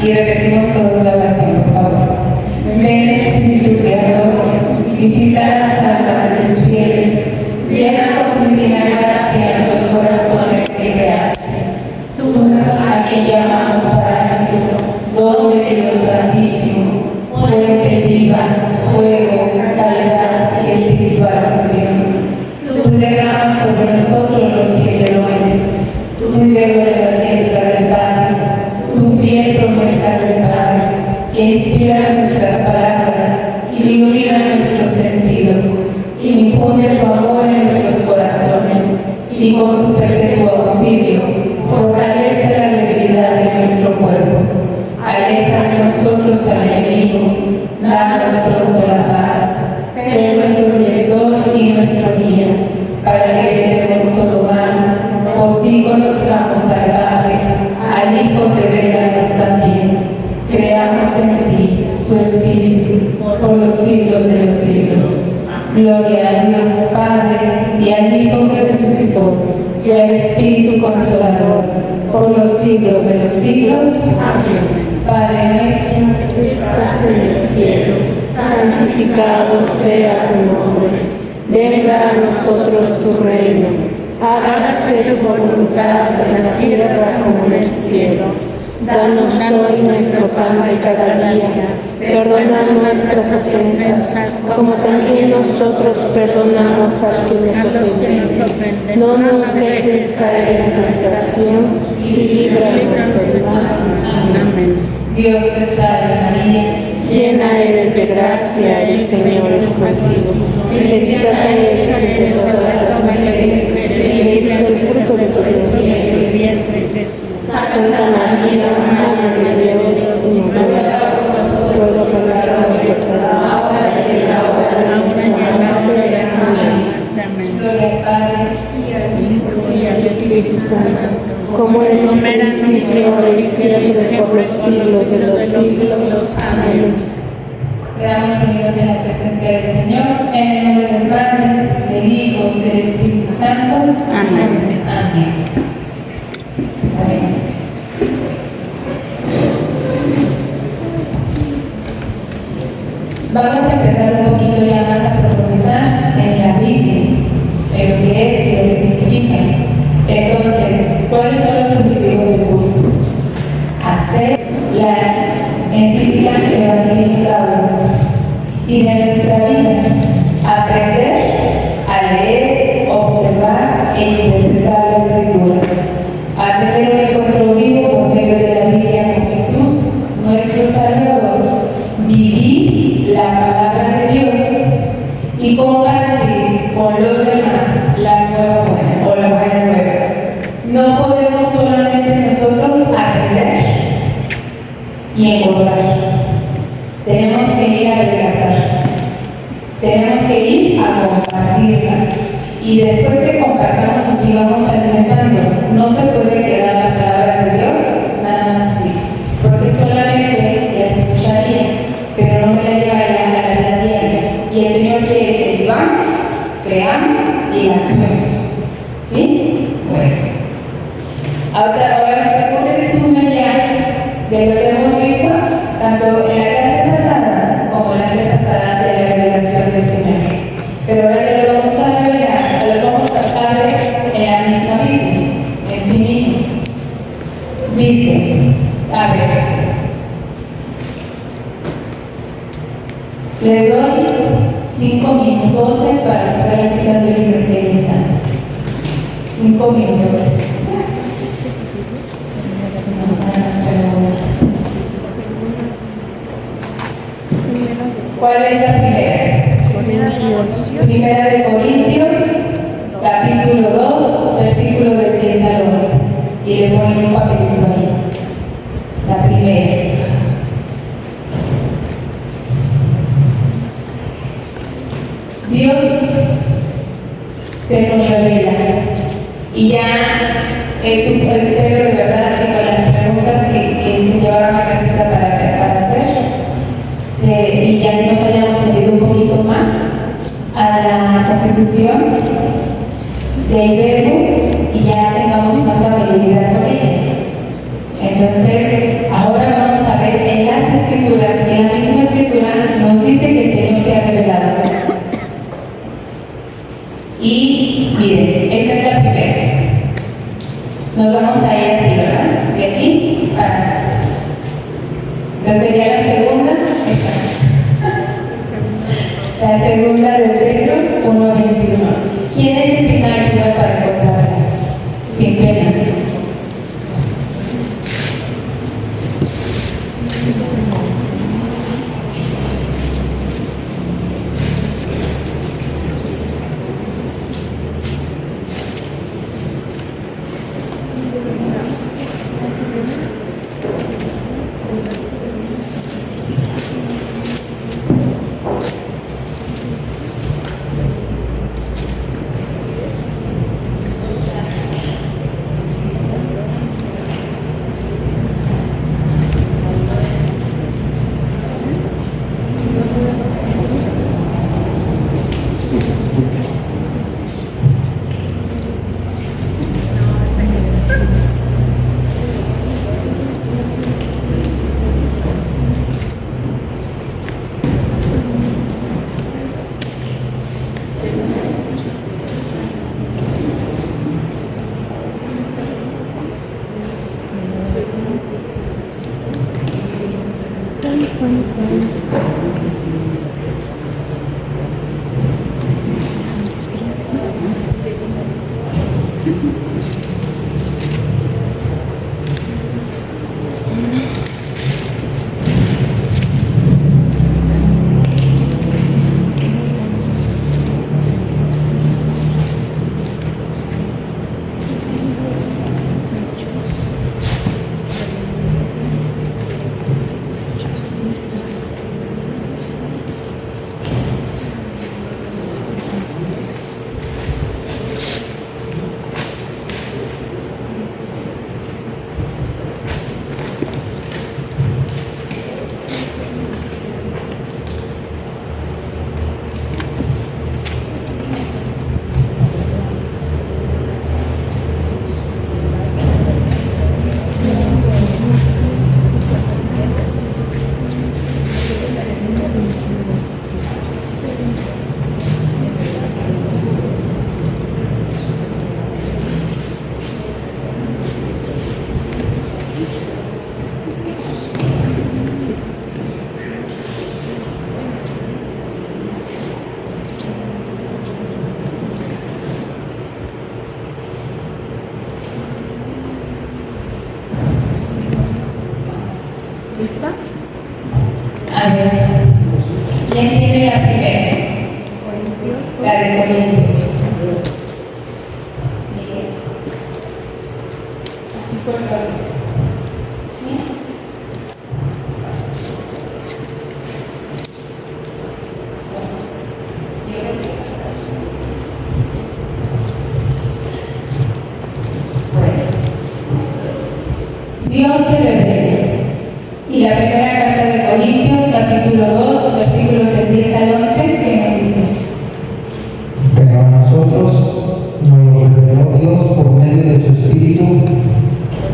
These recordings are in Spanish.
Y repetimos todos la oración, por favor. Ven, Espíritu Creador, visita las almas de tus fieles, llena con divina gracia los corazones que creaste. Tú, a quien llamamos Paráclito, don de Dios Santísimo, fuente viva, fuego, calidad y espiritual fusión. Tú derramas sobre nosotros los 7 dones, tu dedo de la orquesta del Padre, tu fiel promesa del Padre, que inspira nuestras palabras, ilumina nuestros sentidos, infunde tu amor en nuestros corazones y con tu perpetuo auxilio fortalece la debilidad de nuestro cuerpo. Aleja de nosotros al enemigo, danos pronto la paz, sé nuestro director y nuestro guía, para que evitemos todo mal, por ti conozcamos al Padre, al Hijo revélanos también, creamos en ti su Espíritu por los siglos de los siglos. Gloria a Dios Padre y al Hijo que resucitó y al Espíritu Consolador por los siglos de los siglos. Amén. Padre nuestro que estás en el cielo, santificado sea tu nombre. Venga a nosotros tu reino. Hágase tu voluntad en la tierra como en el cielo. Danos hoy nuestro pan de cada día. Perdona nuestras ofensas, como también nosotros perdonamos al que nos ofende. No nos dejes caer en tentación y líbranos del mal. Amén. Dios te salve María, llena eres de gracia, el Señor es contigo. Bendita tú eres entre todas las mujeres, y bendito el fruto de tu vientre, Jesús. Santa María, Madre de Dios, ruega por nosotros pecadores, ahora y en la hora de nuestra muerte. Amén. Gloria al Padre, y al Hijo, y al Espíritu Santo, como en el principio, ahora y siempre, por los siglos de los siglos. Amén. Quedamos reunidos en la presencia del Señor, en el nombre del Padre, del Hijo y del Espíritu Santo. Amén. Amén. Bueno. Vamos a empezar un poquito ya más a profundizar en la Biblia, en lo que es y lo que significa. Entonces, ¿cuáles son los objetivos del curso? Hacer la encíclica evangélica 1 y de nuestra vida, aprender a leer, observar e interpretar la Escritura, a tener un encuentro vivo por medio de la Biblia con Jesús, nuestro Salvador, vivir la palabra de Dios y compartir con los demás la nueva buena o la buena nueva. No podemos solamente nosotros aprender y engordar. Tenemos que ir a adelgazar. Tenemos que ir a compartirla. Y después que compartamos nos sigamos alimentando. No se puede quedar la palabra de Dios nada más así. Porque solamente la escucharía, pero no me la llevaría a la vida diaria. Y el Señor quiere que vivamos, creamos y actuemos. ¿Sí? Bueno. Ahora vamos a hacer un resumen ya de lo que hemos visto, tanto en la clase pasada como en la clase pasada de la revelación del Señor. Pero ahora ya lo vamos a revelar, lo vamos a ver en la misma Biblia, en sí mismo. Dice, a ver, les doy 5 minutos para buscar las citas bíblicas que ahí están. 5 minutos. ¿Cuál es la primera? Primera de Corintios, capítulo 2, versículo del 10 al 11. Y le ponen un papelito ahí. La primera. Dios se nos revela. Y ya espero de verdad que con las preguntas que se llevaron a casita para hacer, y ya que nos hayamos sentido un poquito más a la Constitución del verbo y ya tengamos más familiaridad con ella. Entonces, ahora vamos a Nos vamos a ir así, ¿verdad? De aquí para acá. Entonces sería la segunda. La segunda de Pedro 1:21. ¿Quién necesita ayuda para encontrarlas? Sin pena. ¿Lista? A ver, ¿quién tiene la primera? La de Corintios. Miguel. Así por favor. ¿Sí? Bueno. Dios se revela. Y la primera carta de Corintios, capítulo 2, versículos del 10 al 11, que nos dice: Pero a nosotros nos lo reveló Dios por medio de su Espíritu,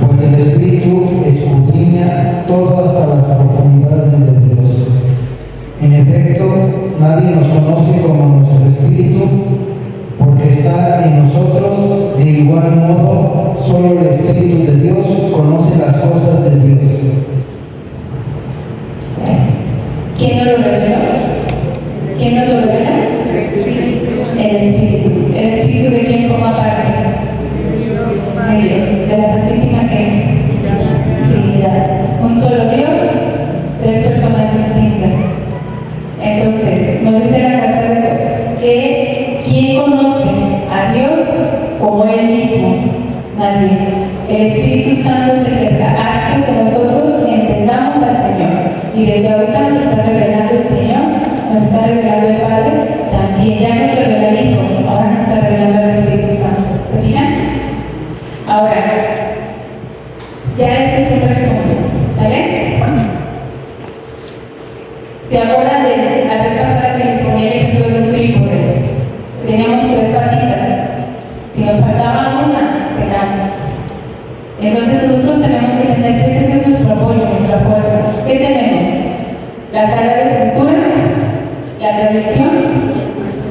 pues el Espíritu escudriña todo hasta las profundidades de Dios. En efecto, nadie nos conoce como nuestro Espíritu, porque está en nosotros. De igual modo, solo el Espíritu de Dios conoce las cosas de Dios. ¿Quién nos lo reveló? ¿Quién nos lo revela? El Espíritu. ¿El Espíritu de quién forma parte? De Dios, de la Santísima Trinidad. Un solo Dios, tres personas distintas. Entonces, nos dice la carta que ¿quién conoce a Dios como Él mismo? Nadie. El Espíritu Santo es el que hace que nosotros entendamos al Señor. Y desde ahorita nos está revelando el Señor, nos está revelando el Padre, también ya nos revela el Hijo, ahora nos está revelando el Espíritu Santo. ¿Se fijan? Ahora, ya este es un resumen, ¿sale? ¿Se acuerdan de la vez pasada que les ponía el ejemplo de un trípode? Teníamos tres patitas. Si nos faltaba una, se da. Entonces nosotros tenemos que entender que ese es nuestro apoyo, nuestra fuerza. ¿Qué tenemos? La Sagrada Escritura, la tradición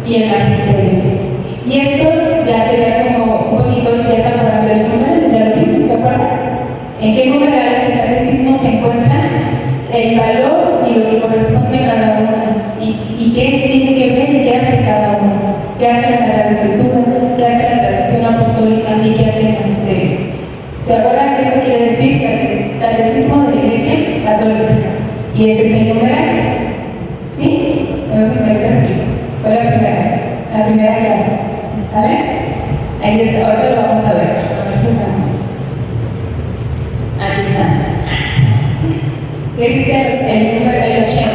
y el magisterio. Y esto ya sería como un poquito, ya está acordando de los números, ya lo vi. Y este es el numeral. ¿Sí? Entonces, ahorita sí. Fue la primera clase. ¿Vale? Ahí está, ahorita lo vamos a ver. A ver si está. Aquí está. ¿Qué dice el número del 80?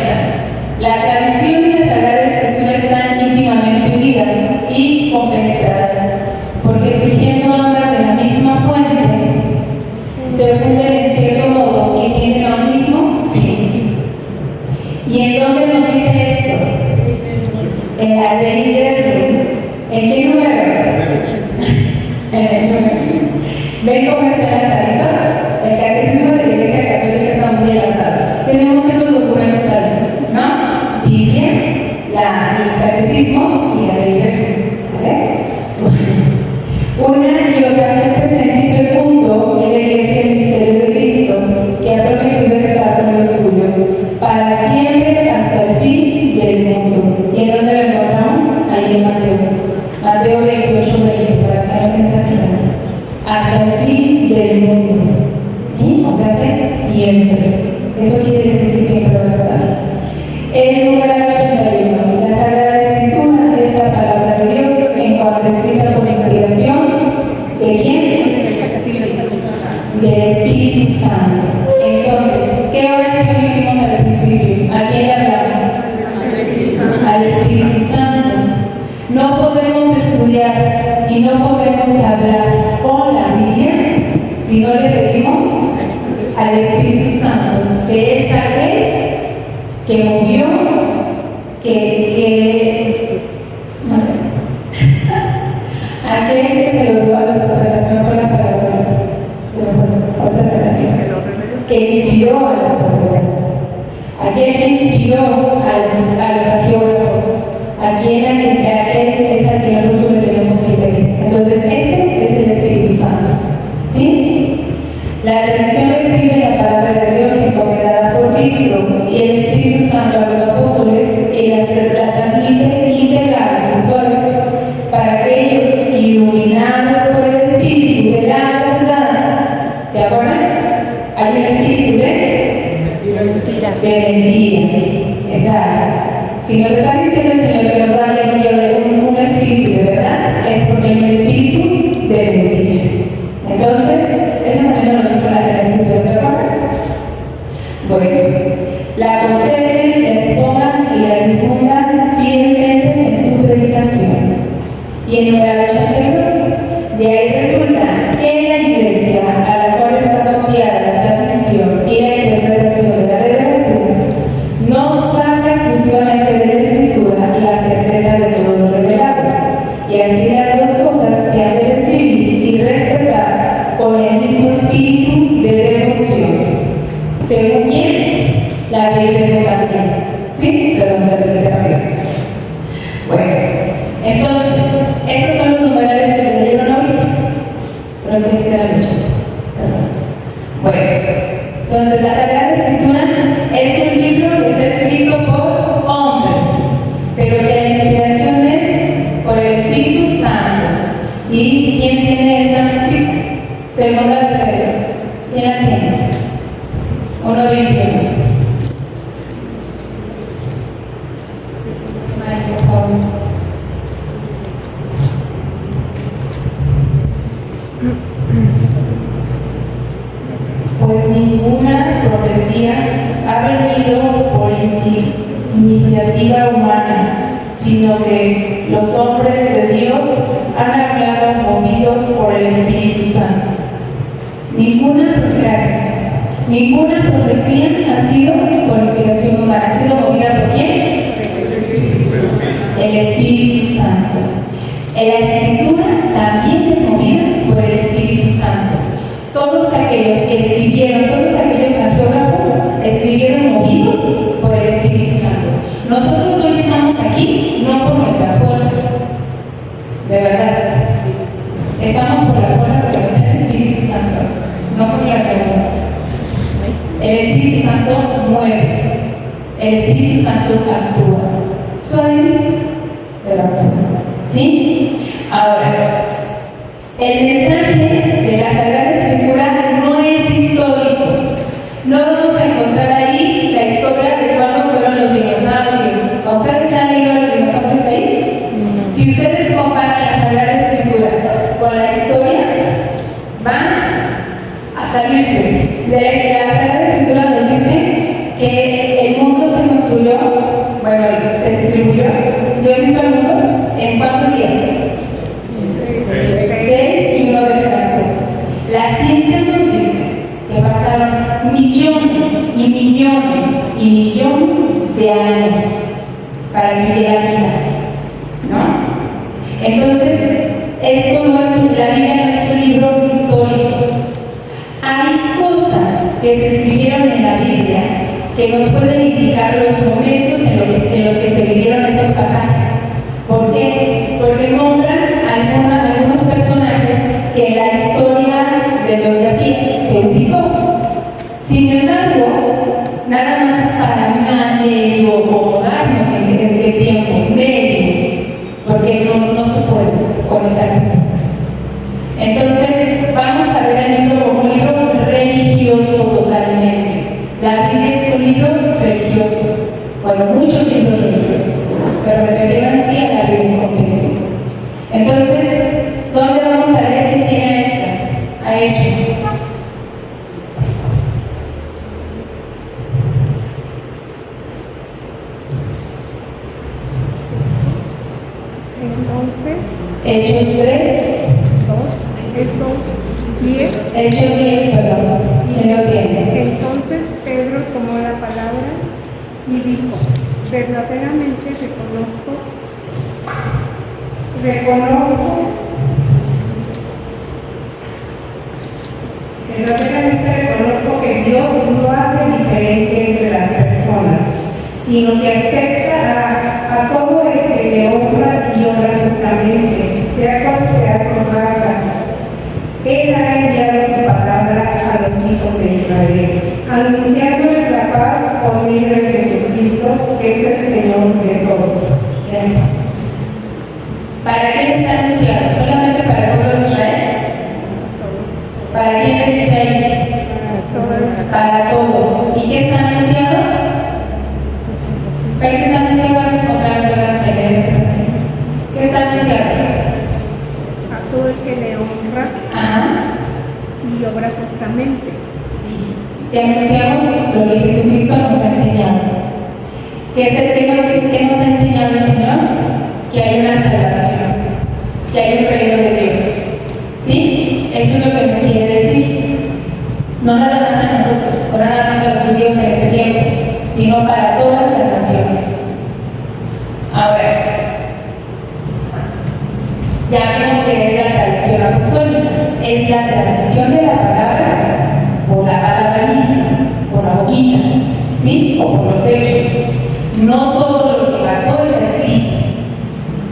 La tradición y la Sagrada Escritura están íntimamente unidas y compenetradas, porque surgiendo ambas de la misma fuente, se funden en cierto modo y tienen un mismo fin. ¿Y en dónde nos dice esto? En la ley del ¿en qué número? En el número. ¿Ven cómo está enlazadito? El Catecismo de la Iglesia Católica está muy enlazado. Tenemos esos documentos ahí, ¿no? Biblia, el Catecismo y la ley del una y otra se presenta y fecundo en la Iglesia el misterio de Cristo, que ha prometido estar con los suyos para siempre hasta el fin del mundo. ¿Y en dónde lo encontramos? Ahí en Mateo 28:20, para que no pensasen. Hasta el fin del mundo. ¿Sí? O sea, siempre. Eso quiere decir que siempre va a estar. El número 81. La Sagrada Escritura es la palabra de Dios en cuanto escrita por inspiración. ¿De quién? Del Espíritu Santo. Entonces, ¿qué oración hicimos al principio? ¿A quién le hablamos? Al Espíritu Santo. No podemos estudiar y no podemos hablar con la Biblia si no le pedimos al Espíritu Santo, que es aquel que movió, aquel que se lo dio a los profetas, no fue la palabra, que inspiró a los profetas, aquel que inspiró a los agiógrafos, aquel es al que nosotros le tenemos que pedir. Entonces, ese es el Espíritu Santo. ¿Sí? La tradición describe la palabra de Dios encomendada por Cristo y el Espíritu Santo a los apóstoles y la transmite íntegra a sus sucesores para que ellos, iluminados por el Espíritu de la verdad, ¿se acuerdan? Hay un espíritu de mentira. Exacto. Si nos está diciendo el Señor que nos va a dar un espíritu de verdad, es porque hay un espíritu de mentira. Entonces, eso también lo dijo la Escritura, ¿se acuerdan? Bueno, la conserven, la expongan y la difundan fielmente en su predicación. Y en número 82, de ahí resulta que la Iglesia, a la cual está confiada la transmisión y la interpretación de la revelación, no saca exclusivamente de la Escritura la certeza de todo lo revelado, y así las dos cosas se han de recibir y respetar con el mismo espíritu de devoción. ¿Según quién? La Biblia también. ¿Sí? Pero no se hace rápido. Bueno, entonces, estos son los numerales que se leyeron ahorita. Pero que se la lucha. Bueno, entonces la Sagrada Escritura es un libro que está escrito por hombres, pero que la inspiración es por el Espíritu Santo. ¿Y quién tiene esta cita? Segunda de Pedro. ¿Quién la tiene? Uno bien firme. Por favor. Pues ninguna profecía ha venido por iniciativa humana, sino que los hombres de Dios han hablado movidos por el Espíritu Santo. Ninguna profecía ha sido por inspiración humana, ha sido movida por quién? El Espíritu Santo. La Escritura también es movida por el Espíritu Santo. Todos aquellos que escribieron, todos aquellos agiógrafos escribieron movidos por el Espíritu Santo. Nosotros hoy estamos aquí no por nuestras fuerzas, de verdad. Estamos por las fuerzas que nos da el Espíritu Santo, no por la segunda. El Espíritu Santo mueve, el Espíritu Santo actúa. Suavecito, pero actúa. ¿Sí? Ahora, el mensaje de la Sagrada Escritura no es histórico. No vamos a encontrar ahí la historia salirse. La Sagrada Escritura nos dice que el mundo se construyó, bueno, se distribuyó, Dios hizo el mundo en ¿cuántos días? 6 y 1 descanso. La ciencia nos dice que pasaron millones y millones y millones de años para que hubiera vida, ¿no? Entonces, esto no es, la Biblia no es un libro histórico. Hay cosas que se escribieron en la Biblia que nos pueden indicar los momentos en los que se vivieron esos pasajes. ¿Por qué? Porque nombran algunos personajes que en la historia de los de aquí se ubicó. Sin embargo, nada más es para medio acomodarnos en qué tiempo, medio, porque no se puede con exactitud. Entonces, vamos a ver el libro como un libro religioso totalmente. La Biblia es un libro religioso. Bueno, muchos libros religiosos, pero me refiero en sí a la Biblia completa. Entonces, ¿dónde vamos a leer qué tiene esta? A Hechos. Hechos 3. Hechos 10, perdón. ¿Quién lo tiene? Entonces Pedro tomó la palabra y dijo: verdaderamente reconozco que Dios no hace diferencia entre las personas, sino que acepta a todo el que le honra y obra justamente, sea cual sea su raza. Él ha enviado su palabra a los hijos de Israel, anunciándoles la paz por medio de Jesucristo, que es el Señor de todos. Gracias. ¿Para quién está anunciado? ¿Solamente para el pueblo de Israel? ¿Para quién es dice ahí? Para todos. ¿Y qué está anunciado? ¿Para qué está anunciado? ¿Qué está anunciado? A todo el que le honra y obra justamente. Sí. Te anunciamos lo que Jesucristo nos ha enseñado. ¿Qué es el que nos ha enseñado el Señor? Que hay una salvación, que hay un reino de Dios. ¿Sí? Eso es lo que nos quiere decir. No nada más a nosotros, o nada más a los judíos en ese tiempo, sino para todas las naciones. Ahora, ya vemos que es la tradición apostólica, es la transmisión de la palabra por la palabra misma, por la boquita, ¿sí? O por los hechos. No todo lo que pasó está escrito.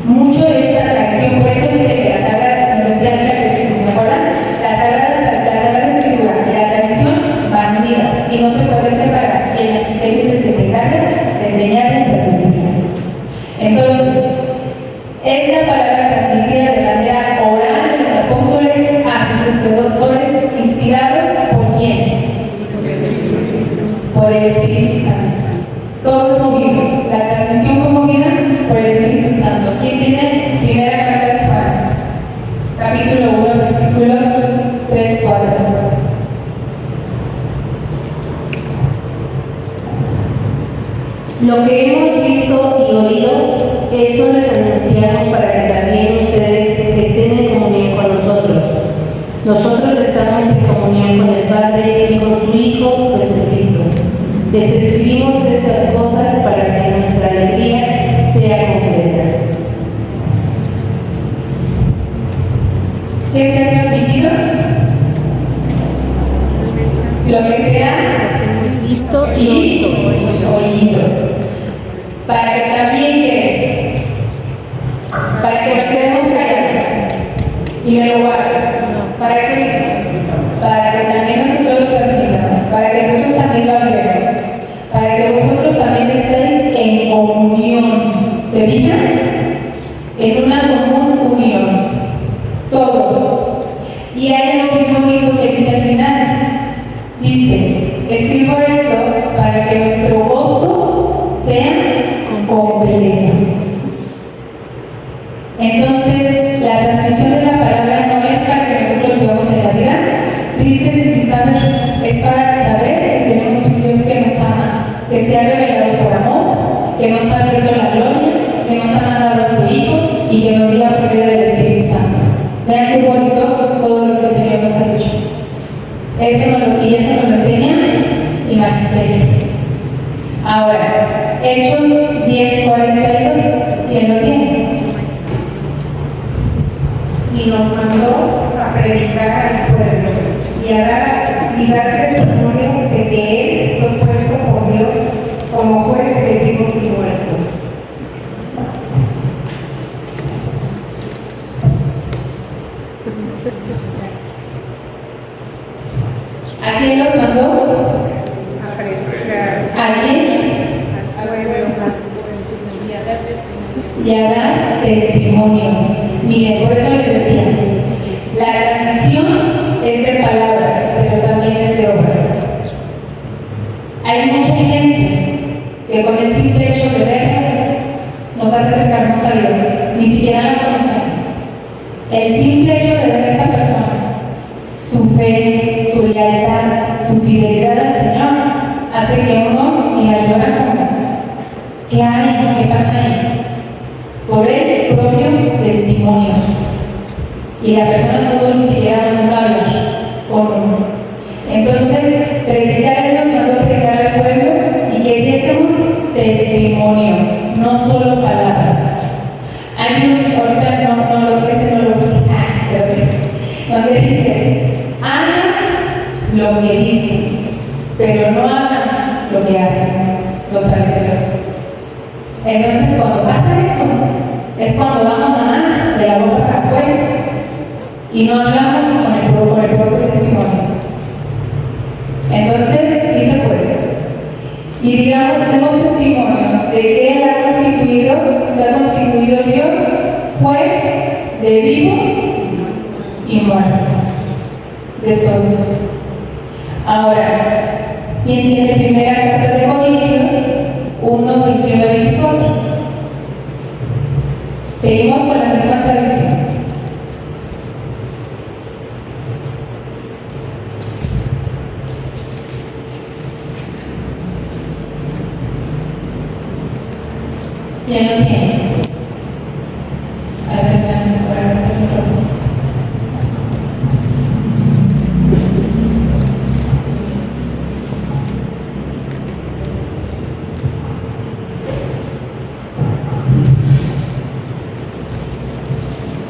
Mucho de esta tradición, por eso dice que la Sagrada, nos decía ¿se acuerdan? La Sagrada Escritura y la tradición van unidas y no se puede separar. El magisterio es el que se encarga de enseñar y transmitir. Entonces, es la palabra transmitida de manera oral de los apóstoles a sus sucesores, inspirados ¿por quién? Por el Espíritu Santo. Todo es movido. La transmisión fue movida por el Espíritu Santo. ¿Quién tiene primera carta de Juan? Capítulo 1, versículos 3, 4. Lo que hemos visto y oído, eso les anunciamos para que también ustedes estén en comunión con nosotros. Nosotros estamos en comunión con el Padre y con su Hijo Jesucristo. Les escribimos estas cosas para que nuestra alegría sea completa. ¿Qué se ha transmitido? Lo que sea Visto y oído. Para que también para que ustedes estén y me lo guarden. ¿Para qué dice? Para que también nosotros lo transmitamos, para que nosotros también lo hablemos, para que vosotros también estéis en comunión. ¿Se fijan? En una común unión. Todos. Y hay algo muy bonito que dice al final. Dice, escribo esto para que nuestro gozo sea completo. Entonces, la transmisión de la palabra no es para que nosotros vivamos en la vida tristes y sin saber Y eso nos lo enseña el magisterio. Ahora, Hechos 10:42, ¿quién lo tiene? Y nos mandó a predicar al pueblo y a dar testimonio de que Él fue puesto por Dios como juez de vivos y muertos. ¿A quién los mandó? A predicar ¿A quién? al pueblo. Y a dar testimonio. Miren, por eso les decía, la tradición es de palabra, pero también es de obra. Hay mucha gente que con el simple hecho de verla nos hace acercarnos a Dios, ni siquiera la conocemos. El simple hecho de ver a esa persona, su fe, su lealtad, su fidelidad al Señor, hace que uno diga, llora como, ¿qué hay? ¿Qué pasa ahí? Por el propio testimonio. Y la persona no pudo ni siquiera nunca hablar con uno. Entonces, predicar, Él nos mandó a predicar al pueblo y que diésemos testimonio, no solo palabras. Ahorita no lo que no lo busco, pero sí. Donde dice, hagan lo que dicen, pero no hagan lo que hacen los fariseos. Entonces, cuando pasa eso, es cuando vamos nada más de la boca para afuera y no hablamos con el propio testimonio. Entonces, dice pues, y digamos, tenemos testimonio de que Él se ha constituido Dios, juez de vivos y muertos, de todos. Ahora, ¿quién tiene primera carta de Corintios 1:21-24? Seguimos con la misma tradición. ¿Quién lo tiene? A ver, ahora está el micrófono.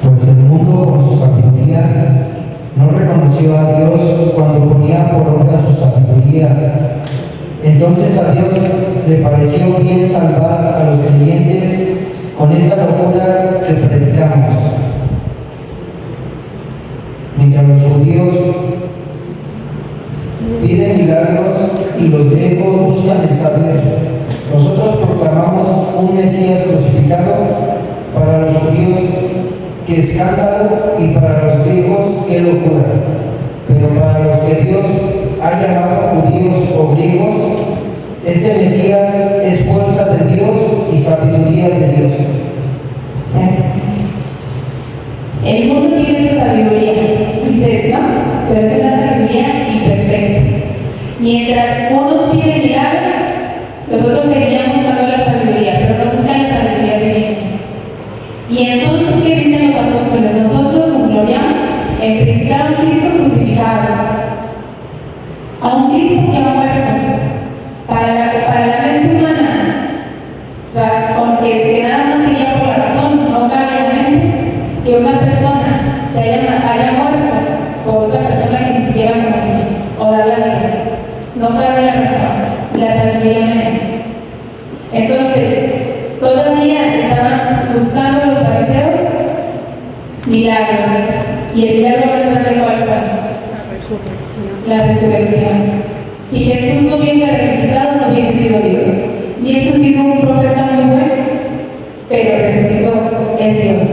Pues el mundo con su sabiduría no reconoció a Dios cuando ponía por obra su sabiduría. Entonces a Dios le pareció bien salvar a los creyentes con esta locura que predicamos. Mientras los judíos piden milagros y los griegos buscan el saber, nosotros proclamamos un Mesías crucificado, para los judíos que escándalo y para los griegos qué locura. Pero para los que Dios ha llamado judíos o griegos, este Mesías es fuerza de Dios y sabiduría de Dios. Gracias. El mundo tiene su sabiduría, dice, ¿no? Pero es una sabiduría imperfecta. Mientras unos piden milagros, los otros seguirían buscando la sabiduría, pero no buscan la sabiduría divina. Y entonces, ¿qué dicen los apóstoles? Nosotros nos gloriamos en predicar a un Cristo crucificado, a un Cristo que ha muerto. Para la mente humana, con que nada más se guía por la razón, no cabe en la mente que una persona haya muerto por otra persona que ni siquiera conoce o dar la vida. No cabe la razón, la sabiduría menos. Entonces, todavía estaban buscando los fariseos milagros. Y el milagro más grande, ¿cuál fue? La resurrección. Si Jesús no hubiese resucitado, no hubiese sido Dios. Hubiese sido un profeta muy bueno, pero resucitó, es Dios.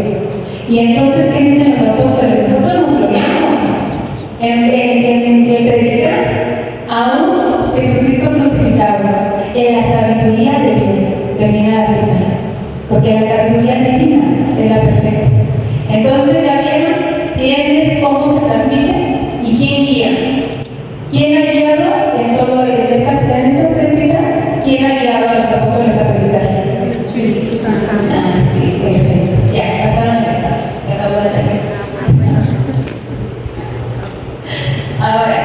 Y entonces, ¿qué dicen los apóstoles? Nosotros nos gloriamos en predicar a un Jesucristo crucificado, en la sabiduría de Dios. Termina la cita, porque la sabiduría divina es la perfecta. Entonces, ya vieron quién, cómo se transmite y quién guía. ¿Quién ha guiado en estas tres citas? ¿Quién ha guiado a los apóstoles a predicar? El Espíritu Santo. Sí, perfecto. Ya, pasaron a casa. Se acabó la tarea. Ahora,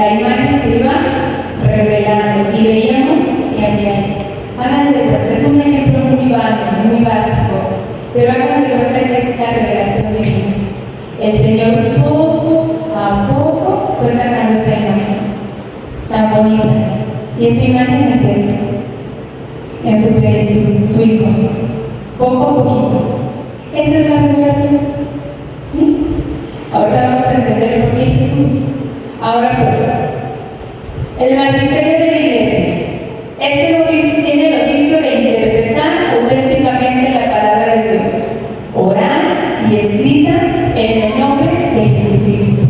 la imagen se iba revelando y veíamos que había. Hagan de cuenta, es un ejemplo muy básico, pero hagan de cuenta que es la revelación divina. El Señor poco a poco fue sacando esa imagen tan bonita, y esa imagen es Él, en su plenitud, su Hijo, poco a poquito. Esa es la revelación, ¿sí? Ahora vamos a entender por qué Jesús. Ahora pues, el magisterio de la Iglesia tiene el oficio de interpretar auténticamente la palabra de Dios, oral y escrita en el nombre de Jesucristo.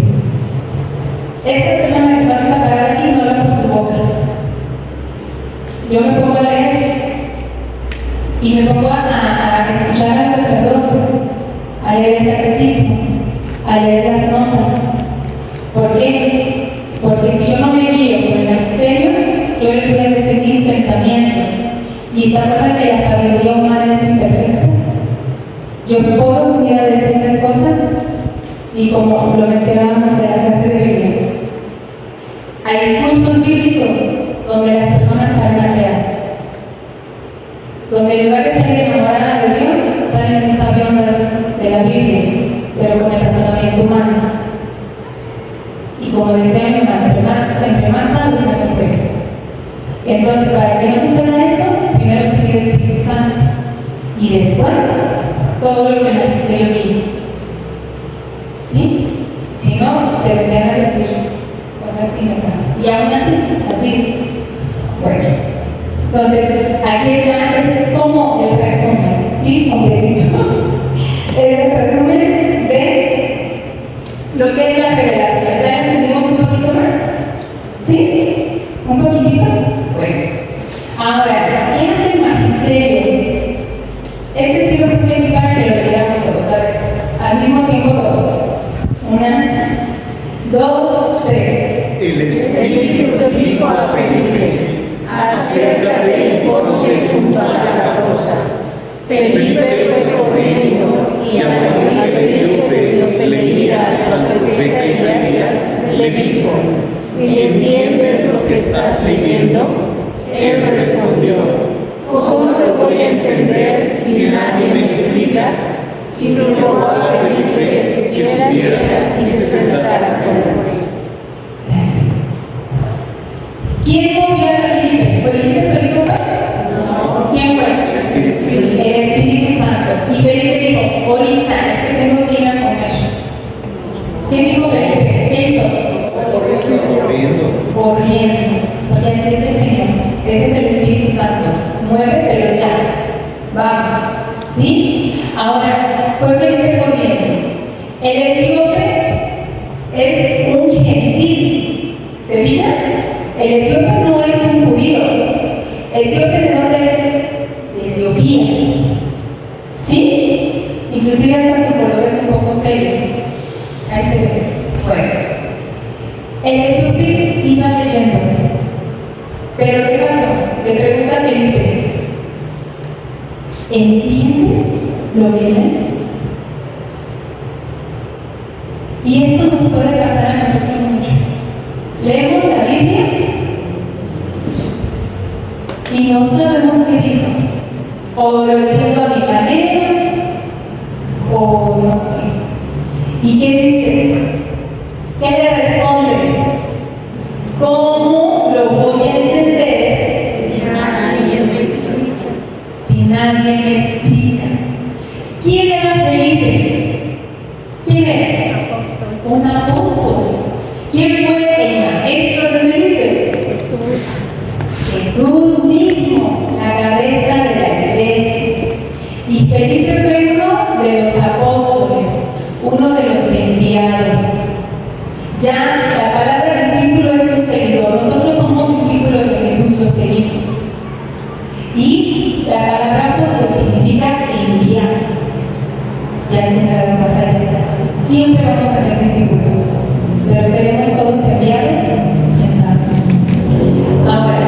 Esta persona que está en la palabra aquí no habla por su boca. Yo me pongo a leer y me pongo a escuchar a los sacerdotes, a leer el catecismo, a leer las notas. ¿Por qué? Porque si yo no me guío por el magisterio, yo les voy a decir mis pensamientos. Y se acuerdan que la sabiduría humana es imperfecta. Yo puedo venir a decirles cosas, y como lo mencionábamos en la clase de Biblia, hay cursos bíblicos donde las personas salen a clase, donde en lugar de salir enamoradas de Dios, salen sabiondas de la Biblia, pero con el razonamiento humano. Y como decía mi mamá, entre más sabes, menos crees. Entonces, para que no suceda eso, primero se pide el Espíritu Santo, y después todo lo que el magisterio vive. ¿Sí? Si no, se vendrían a decir cosas sin caso. Y aún así. Bueno, entonces, aquí es como el resumen, ¿sí? Completito. El resumen de lo que es la revelación. ¿Ya entendimos un poquito más? ¿Sí? ¿Un poquitito? Bueno. Ahora, ¿qué hace el magisterio? Este sí lo puse aquí para que lo leamos todos, a ver, al mismo tiempo todos. 1, 2, 3. El Espíritu dijo a Felipe: acércate y ponte junto a la rosa. Felipe fue corriendo y al oír que Felipe leía al profeta Isaías, le dijo: ¿entiendes lo que estás leyendo? Él respondió: ¿cómo lo voy a entender si nadie me explica? Y rogó a Felipe que subiera y se sentara con él. ¿Quién movió a Felipe? ¿Fue Felipe solito? No. ¿Quién fue? El Espíritu. El Espíritu Santo. Y Felipe dijo: ahorita es que tengo que ir a comer. ¿Qué dijo Felipe? ¿Qué hizo? Corriendo. Porque así es el Señor. Ese es el Espíritu Santo. Mueve, pero ya. Vamos. ¿Sí? Ahora, fue Felipe corriendo. El etíope es un gentil. ¿Se fijan? El etíope no es un judío. ¿El etíope de dónde es? De Etiopía. ¿Sí? Inclusive hasta su color es un poco serio. Ahí se ve. Bueno. El etíope iba leyendo. Pero ¿qué pasó? Le pregunta a Felipe: ¿entiendes lo que lees? Y esto nos puede pasar a nosotros mucho. Leemos la Biblia y no sabemos qué dijo. O lo entiendo a mi manera, o no sé. ¿Y qué dice? ¿Qué le responde? ¿Cómo lo voy a entender si nadie me explica? Si nadie me explica. ¿Quién era Felipe? ¿Quién era? Un apóstol. ¿Quién fue el maestro de Felipe? Jesús mismo, la cabeza de la iglesia. Y Felipe fue uno de los apóstoles, uno de los enviados. Ya la palabra discípulo es un seguidor. Nosotros somos discípulos de Jesús, los seguimos. Y la palabra apóstol significa enviar. Ya es una gran pasada. Siempre vamos a ser discípulos, pero seremos todos enviados, quién sabe. Ahora,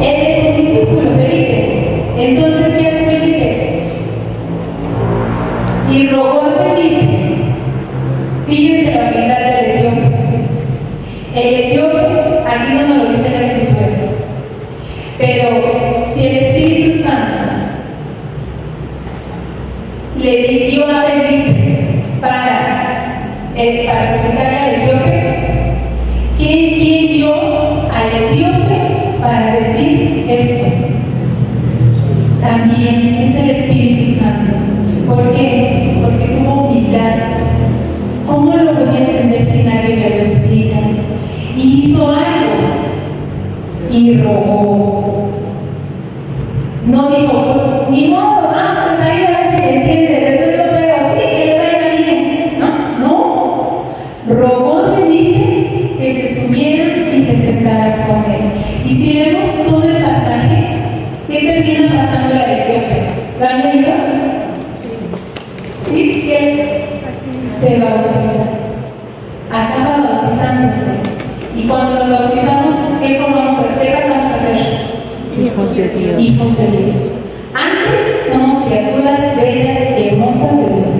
él es un discípulo, Felipe. Entonces, ¿qué hace Felipe? Y rogó a Felipe. Fíjense la humildad del etíope. El etíope, aquí no nos lo dice la Escritura, pero si el Espíritu Santo le dirigió a Felipe para explicarle al etíope, ¿quién guió al etíope para decir esto? También es el Espíritu Santo. ¿Por qué? Porque tuvo humildad. ¿Cómo lo voy a entender si nadie me lo explica? Y hizo algo y rogó. No dijo, pues ni modo, pues ahí a ver si me entiende, después lo veo, sí, que le vaya bien. No. Rogó a Felipe que se subiera y se sentara con él. Y si leemos todo el pasaje, ¿qué termina pasando la Etiopía? ¿Lo han leído? Sí, que se bautiza. Acaba bautizándose. Y cuando nos bautizamos, ¿qué vamos a hacer? Hijos de Dios. Hijos de Dios. Antes somos criaturas bellas, hermosas de Dios.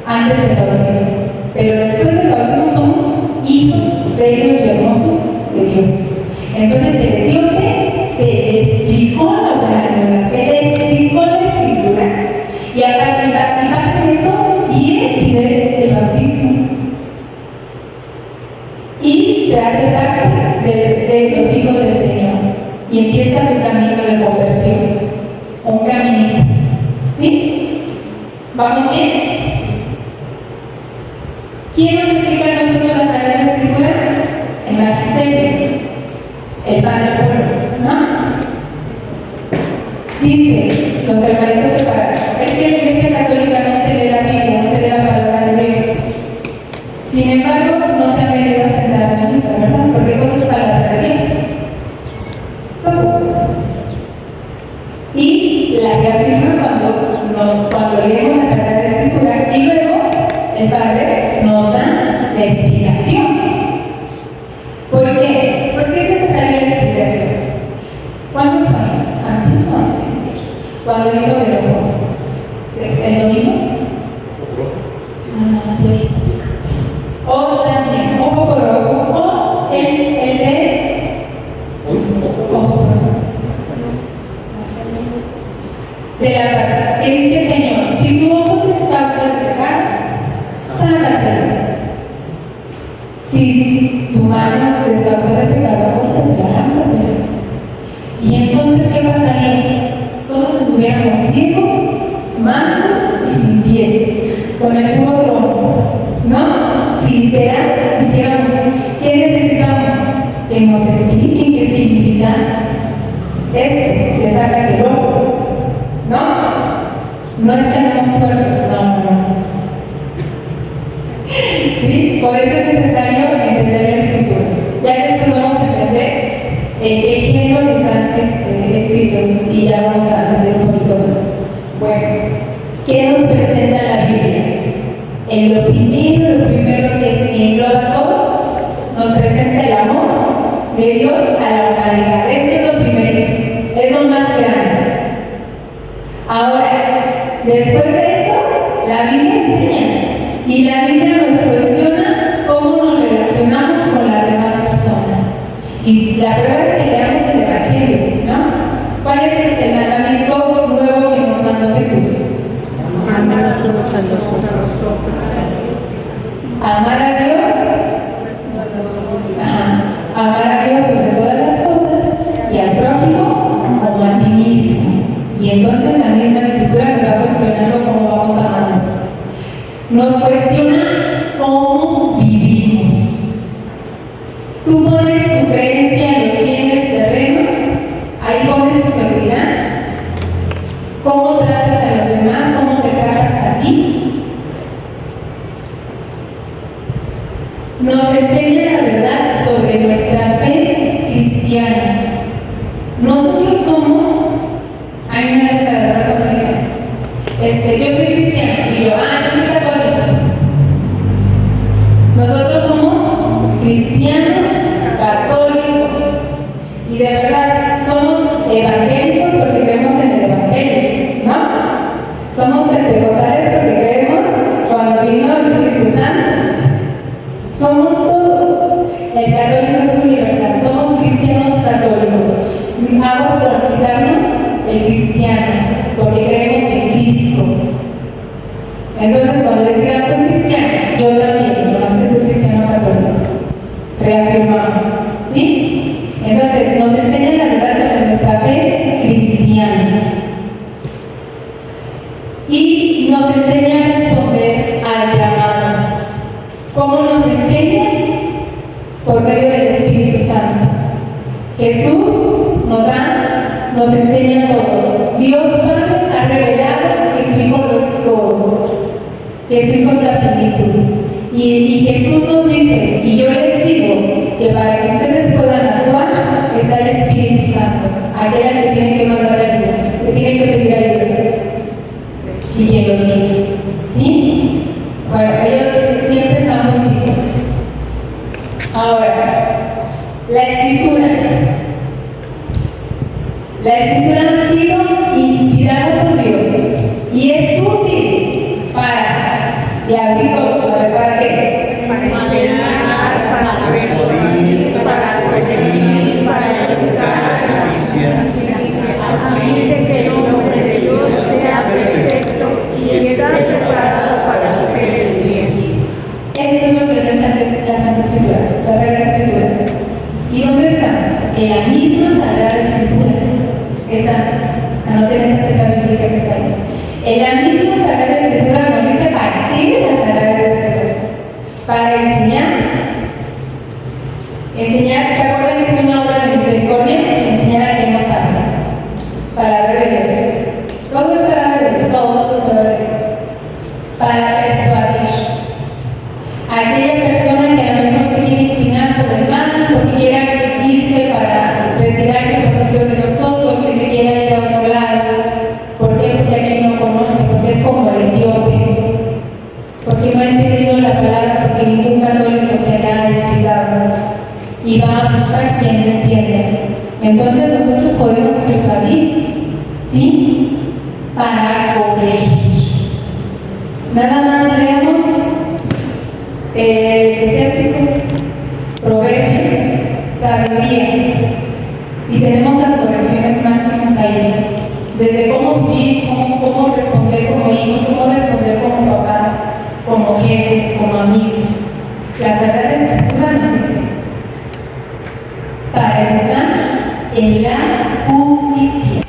Antes del bautismo. Pero después del bautismo somos hijos bellos y hermosos de Dios. Entonces el etíope se le explicó la buena nueva, se le explicó la Escritura. Y aparte de eso, y él pide el bautismo. Y se hace parte de los hijos del Señor. Y empieza su camino de conversión. Un caminito. ¿Sí? ¿Vamos bien? ¿Quién nos explica a nosotros la Sagrada Escritura? El Magisterio. El Padre Polo. ¿No? Dice los hermanitos separados. Es que en la Iglesia Católica no se lee la Biblia, no se lee la palabra de Dios. Sin embargo, no se ha venido a sentar a la misa, ¿verdad? Porque todo es palabra de Dios. Y la reafirma cuando leemos la Sagrada Escritura y luego el Padre nos da la explicación. ¿Por qué? ¿Por qué es necesaria la explicación? ¿Cuándo fue? ¿Antes o antes? ¿Cuándo vino el domingo? Ayer. O también, ojo por ojo, o el de ojo por ojo. De la parte que dice Señor, si tu ojo te es causa de pecar, sácatelo. Si tu mano te es causa de pecado, córtatela, arráncatela. Y entonces, ¿qué pasaría? Todos estuviéramos ciegos, mancos y sin pies, con el puro tronco, ¿no? Si literal hiciéramos, ¿qué necesitamos? Que nos expliquen qué significa que saca el ojo. ¿No? No estamos cuerpos, no. ¿Sí? Por eso es necesario entender la Escritura. Ya después vamos a entender en qué géneros están escritos y ya vamos a entender un poquito más. Bueno, ¿qué nos presenta la Biblia? En lo primero que es que engloba todo, nos presenta el amor de Dios a la humanidad. Este es lo primero, es lo más grande. Ahora, después de eso, la Biblia enseña y la Biblia nos cuestiona cómo nos relacionamos con las demás personas. Y la prueba es que leamos el Evangelio, ¿no? ¿Cuál es el mandamiento nuevo que nos mandó Jesús? Amarnos unos a los otros. Amar a Dios. Amar a Dios sobre todas las cosas y al prójimo como a ti mismo. Y entonces la misma Escritura nos va cuestionando cómo vamos amando. Nos cuestiona cómo vivimos. Tú pones tu creencia en los bienes terrenos, ahí pones tu seguridad. ¿Cómo tratas a los demás? ¿Cómo te tratas a ti? Nos enseña la verdad sobre nuestra fe cristiana. Nosotros somos, a mí me da esta verdad cuando dicen, yo soy cristiano, y yo soy católico. Nosotros somos cristianos católicos, y de verdad somos evangélicos porque creemos en el Evangelio, ¿no? Somos pentecostales porque creemos cuando vino el Espíritu Santo. Somos todo. El Jesús nos enseña todo. Dios Padre ha revelado que su Hijo lo es todo, que su Hijo es la plenitud. Y Jesús nos dice, y yo les digo, que para que ustedes puedan actuar, está el Espíritu Santo, aquel que tiene que mandar ayuda, que tiene que pedir ayuda, y que los guíe. ¿Sí? Bueno, ellos siempre están juntitos. Ahora, la Escritura ha sido inspirada por Dios y es útil para, ya digo, ¿sabe para qué? Para enseñar, para persuadir, para corregir, para educar, a fin de que el hombre de Dios sea perfecto y esté preparado para hacer el bien. Eso es lo que es la Santa Escritura, la Sagrada Escritura. ¿Y dónde está? En la misma Sagrada Escritura. Anoten esa cita bíblica que está ahí. En la misma Sagrada Escritura nos dice para qué es la Sagrada Escritura. Para enseñar. ¿Se acuerdan que es una obra de misericordia? Enseñar a quien no sabe. Palabra de Dios. ¿Cómo es palabra de Dios? Todo es palabra de Dios. Para persuadir. Aquella persona que a lo mejor se quiere inclinar por el mal, porque quiera irse para retirarse, por ejemplo, de nosotros, que se quiera ir a otro lado. ¿Por qué? Porque aquí no conoce, porque es como el etíope, porque no ha entendido la palabra, porque ningún católico se le ha explicado y va a buscar quien lo entienda. Entonces nosotros podemos persuadir, ¿sí? Para corregir. Nada más leemos Eclesiástico, Proverbios, Sabiduría, y tenemos las correcciones máximas ahí, desde cómo vivir, cómo responder como hijos, cómo responder como papás, como jefes, como amigos. La Sagrada Escritura nos dice, para educar en la justicia,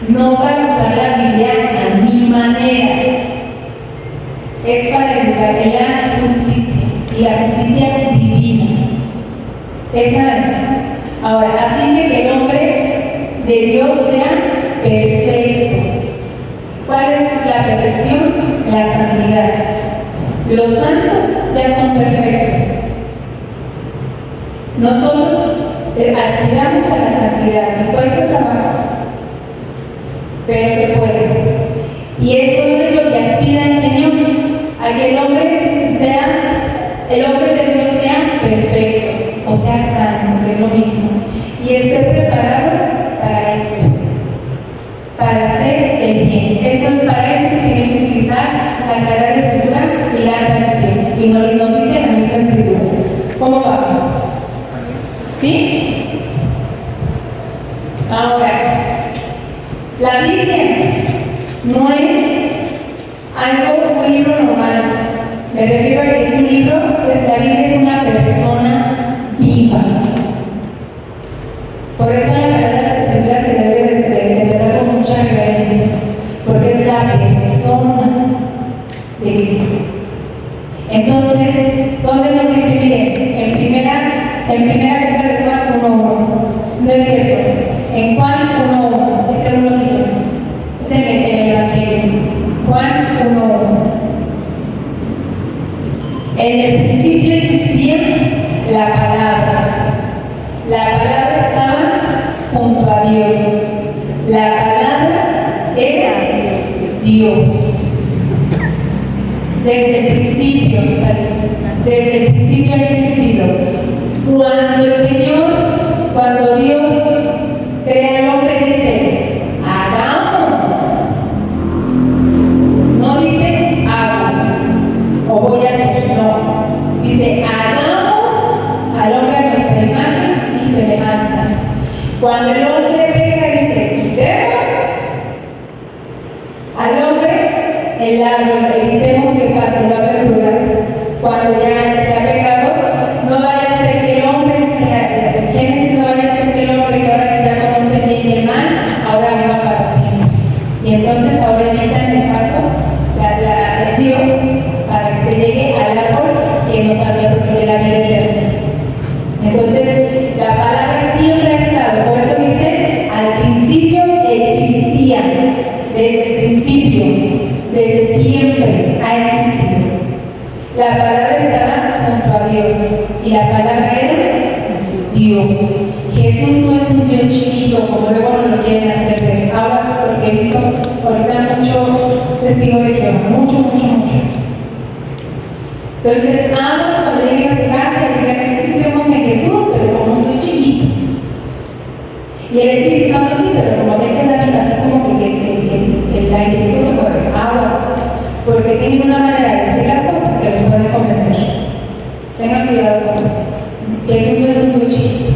no para usar la Biblia a mi manera. Es para educar en la justicia, y la justicia divina. Esa es. Ahora, a fin de que el hombre de Dios sea perfecto. ¿Cuál es la perfección? La santidad. Los santos ya son perfectos. Nosotros aspiramos a la santidad, y cuesta trabajo, pero se puede. Y eso es lo que aspira el Señor, a que el hombre de Dios sea perfecto, o sea santo, que es lo mismo, y esté preparado para esto, para hacer el bien. Para eso se tiene que utilizar la Sagrada Escritura y la tradición, y nos dice la misma Escritura. ¿Cómo vamos? ¿Sí? Ahora, la Biblia no es un libro normal. Me refiero a que es un libro, pues la Biblia es una persona viva. Por eso la Sagrada Escritura se debe de tratar con mucha reverencia, porque es la persona de Cristo. Entonces, ¿dónde nos dice? Miren, en primera carta de Juan 1:1, no es cierto, en Juan 1:1, este uno es en el Evangelio, Juan 1:1. En el principio existía la palabra estaba junto a Dios, la palabra era Dios. Desde el principio ha existido. Cuando Dios crea al hombre, dice, hagamos. No dice hago o voy a hacer, no. Dice, hagamos al hombre a nuestra imagen y semejanza. Cuando el hombre peca, dice, quitemos al hombre el árbol, evitemos que pase la verdura. Cuando ya se ha pecado, no vaya a ser que el hombre, dice el Génesis, no vaya a ser que el hombre que ahora ya conoce el bien y el mal, ahora viva para siempre. Y entonces ahora evitan el paso de Dios para que se llegue al árbol que nos había prometido la vida eterna. Entonces, la palabra La palabra estaba junto a Dios y la palabra era Dios. Jesús no es un Dios chiquito como luego nos lo quieren hacer ver. Aguas, porque he visto ahorita mucho testigo de Jehová, mucho. Entonces, aguas cuando lleguen a su casa y digan que sí creemos en Jesús, pero como un Dios chiquito. Y el Espíritu Santo sí, pero como que hay que dar así como que el airecito se mueve. Aguas, porque tienen una manera de decir las cosas que los puede convencer. Tengan cuidado con eso. Jesús no es un Dios chiquito.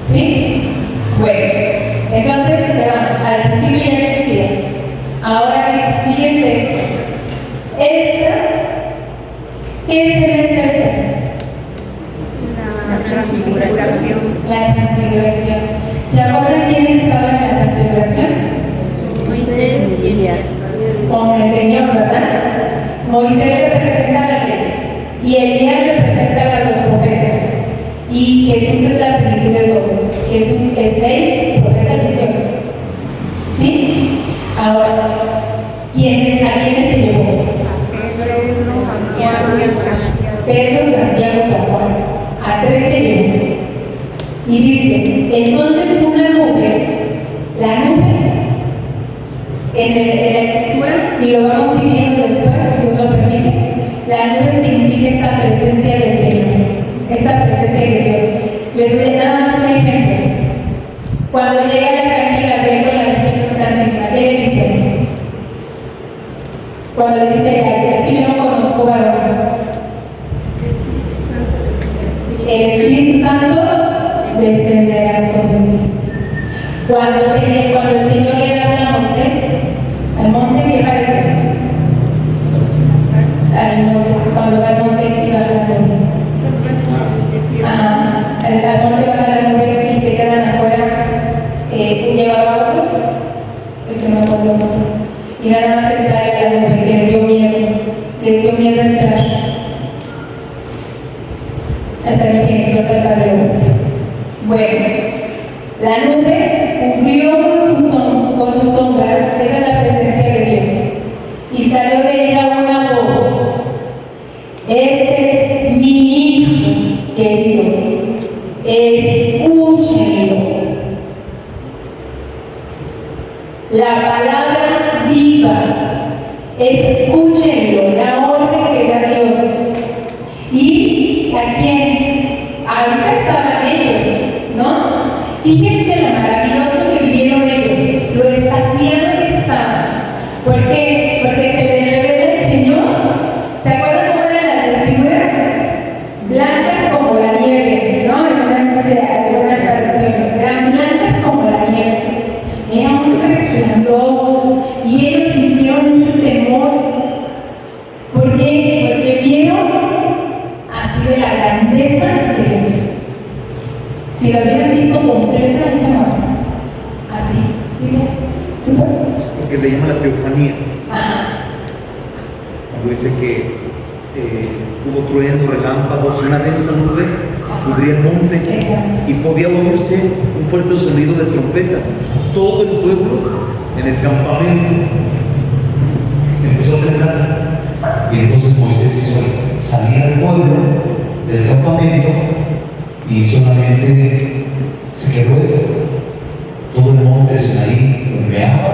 ¿Sí? Bueno, entonces, veamos, al principio ya existía. Ahora, fíjense esto. ¿Qué es esta? La transfiguración. La transfiguración. ¿Se acuerdan quiénes estaban en la transfiguración? Moisés y Elías. Con el Señor, ¿verdad? Moisés representa a la ley y Elías representa a los profetas. Y Jesús es la plenitud de todo. Jesús es ley, profeta y Dios. ¿Sí? Ahora, ¿a quiénes se llevó? Pedro, Santiago y Juan. A 3 se llevó. Y dice, entonces una nube, la nube, en la escritura, y lo vamos a ir viendo después, si Dios lo permite, la nube significa esta presencia del Señor, esta presencia de Dios. Les doy nada más un ejemplo. Cuando llega la calle Gabriel con la Virgen Santísima, ¿qué le dice? Cuando le dice, es que yo no conozco varón. El Espíritu Santo descenderá sobre mí. Cuando el Señor le habla a Moisés, al monte, ¿qué parece? Al monte, cuando va al monte y baja la nube. Ajá, al monte baja la nube y se quedan afuera, llevaba a otros, no me acuerdo los nombres, y nada más se trae la nube, que les dio miedo entrar. Hasta la definición del Padre Nuestro. Bueno, la nube cubrió con su sombra, esa es la presencia de Dios, y salió de ella una voz: este es mi Hijo querido, escúchenlo. La palabra viva, escúchenlo, la orden que da Dios. ¿Y a quién? Ahorita estaban ellos, ¿no? Fíjense lo maravilloso que vivieron ellos, lo espaciado que estaban. ¿Por qué? Porque se les revela el Señor. ¿Se acuerdan cómo eran las vestiduras? Blancas como la nieve, ¿no? En algunas traducciones, eran blancas como la nieve. Era un resplandor y ellos sintieron un temor. ¿Por qué? Porque vieron así de la grandeza de Jesús. Si lo hubieran visto completa esa manera, así, ¿sí? Porque le llama la teofanía. Ajá. Cuando dice que hubo trueno, relámpagos, una densa nube cubría el monte. Exacto. Y podía oírse un fuerte sonido de trompeta. Todo el pueblo en el campamento empezó a temblar. Y entonces Moisés hizo salir al pueblo del campamento y solamente se quedó todo el monte Sinaí humeaba.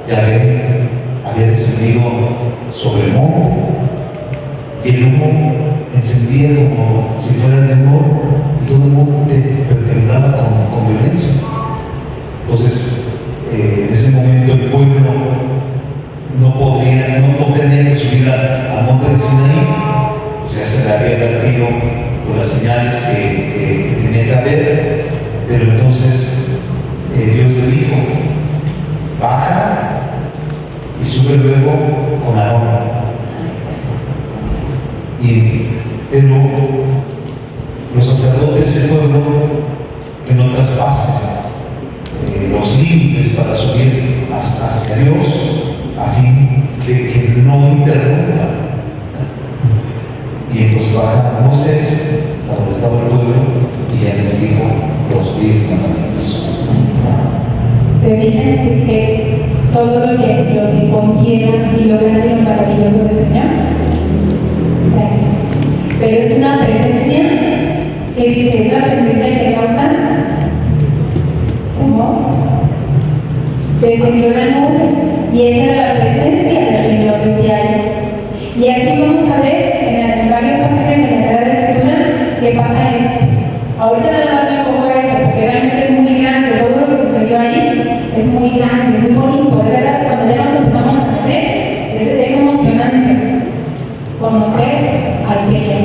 Yahvé había descendido sobre el monte y el humo encendía como si fuera de amor y todo el monte temblaba con violencia. Entonces, en ese momento el pueblo no tenía que subir al monte de Sinaí, o sea, se le había advertido por las señales que tenía que haber, pero entonces Dios le dijo: baja y sube luego con Aarón. Pero los sacerdotes del pueblo que no traspasen los límites para subir hacia Dios, a fin de que no interrumpa. Y entonces baja Moisés a donde estaba el pueblo y ya les dijo los 10 mandamientos. Se fijan que todo lo que conlleva y lo grande y lo maravilloso del Señor. pero es una presencia que dice, una presencia que causa temor. Descendió la nube y esa era la presencia del Señor Mesiánico. Y así vamos a ver en varios pasajes de la Sagrada Escritura que pasa esto. Ahorita nada más me pongo eso porque realmente es muy grande, todo lo que sucedió ahí es muy grande, es muy bonito, de verdad, cuando ya nos empezamos a meter, es emocionante conocer al Señor.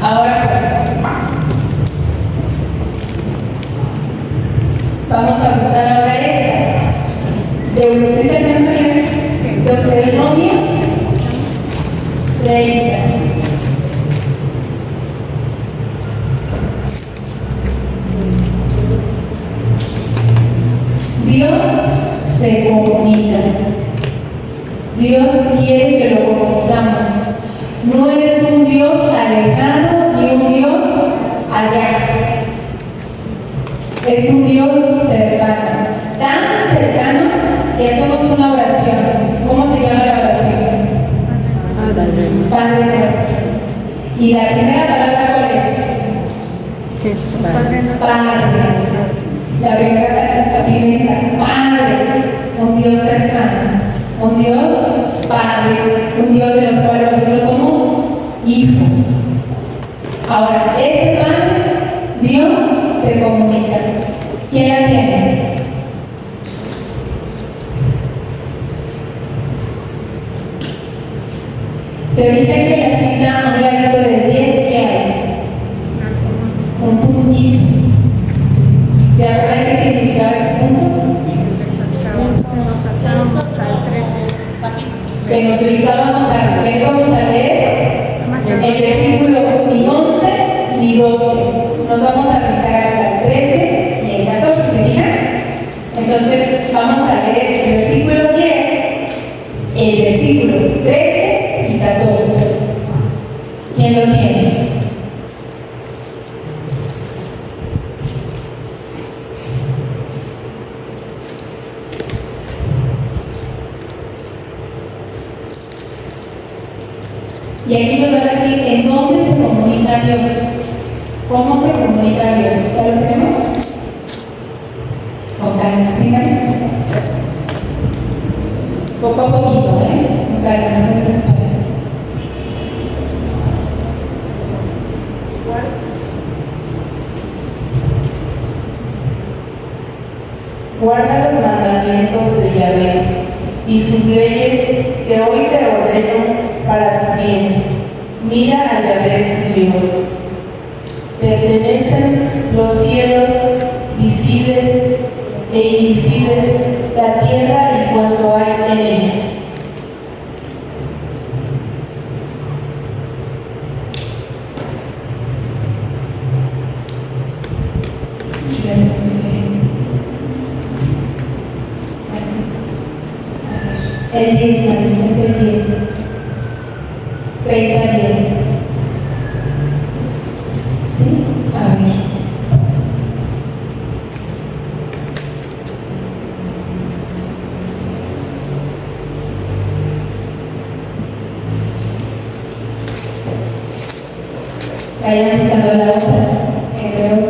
Ahora pues, vamos a buscar ahora estas. Deuteronomio 30. Dios se comunica. Dios quiere que lo conozcamos. No es un Dios alejado ni un Dios allá. Es un Dios cercano. Tan cercano que hacemos una oración. ¿Cómo se llama la oración? Padre nuestro. ¿Y la primera palabra cuál es? Padre. La primera palabra, Padre. Un Dios cercano. Un Dios Padre. Un Dios de los cuales nosotros somos hijos. Ahora, este Padre, Dios se comunica. ¿Quién la tiene? Se fija que la cita un ladito de 10 que hay. Un puntito. ¿Se acuerdan qué significaba ese punto? Que nos dedicábamos a leer, vamos a leer el versículo ni 11 ni 12. Nos vamos a brincar hasta el 13 y el 14, ¿se fijan? Entonces vamos a leer el versículo 10, el versículo 13 y 14. ¿Quién lo tiene? Y aquí nos va a decir en dónde se comunica Dios. ¿Cómo se comunica Dios? ¿Ya lo tenemos? Con calma, ¿sí? Poco a poquito, con calma, no se desesperen. Guarda los mandamientos de Yahvé y sus leyes que hoy te ordeno para tu bien. Mira a Yahvé tu Dios. Pertenecen los cielos visibles e invisibles, la tierra y cuanto hay en ella. El 10, es el 10. 30, 10. ¿Sí? A ver. Vayan buscando la otra. Hebreos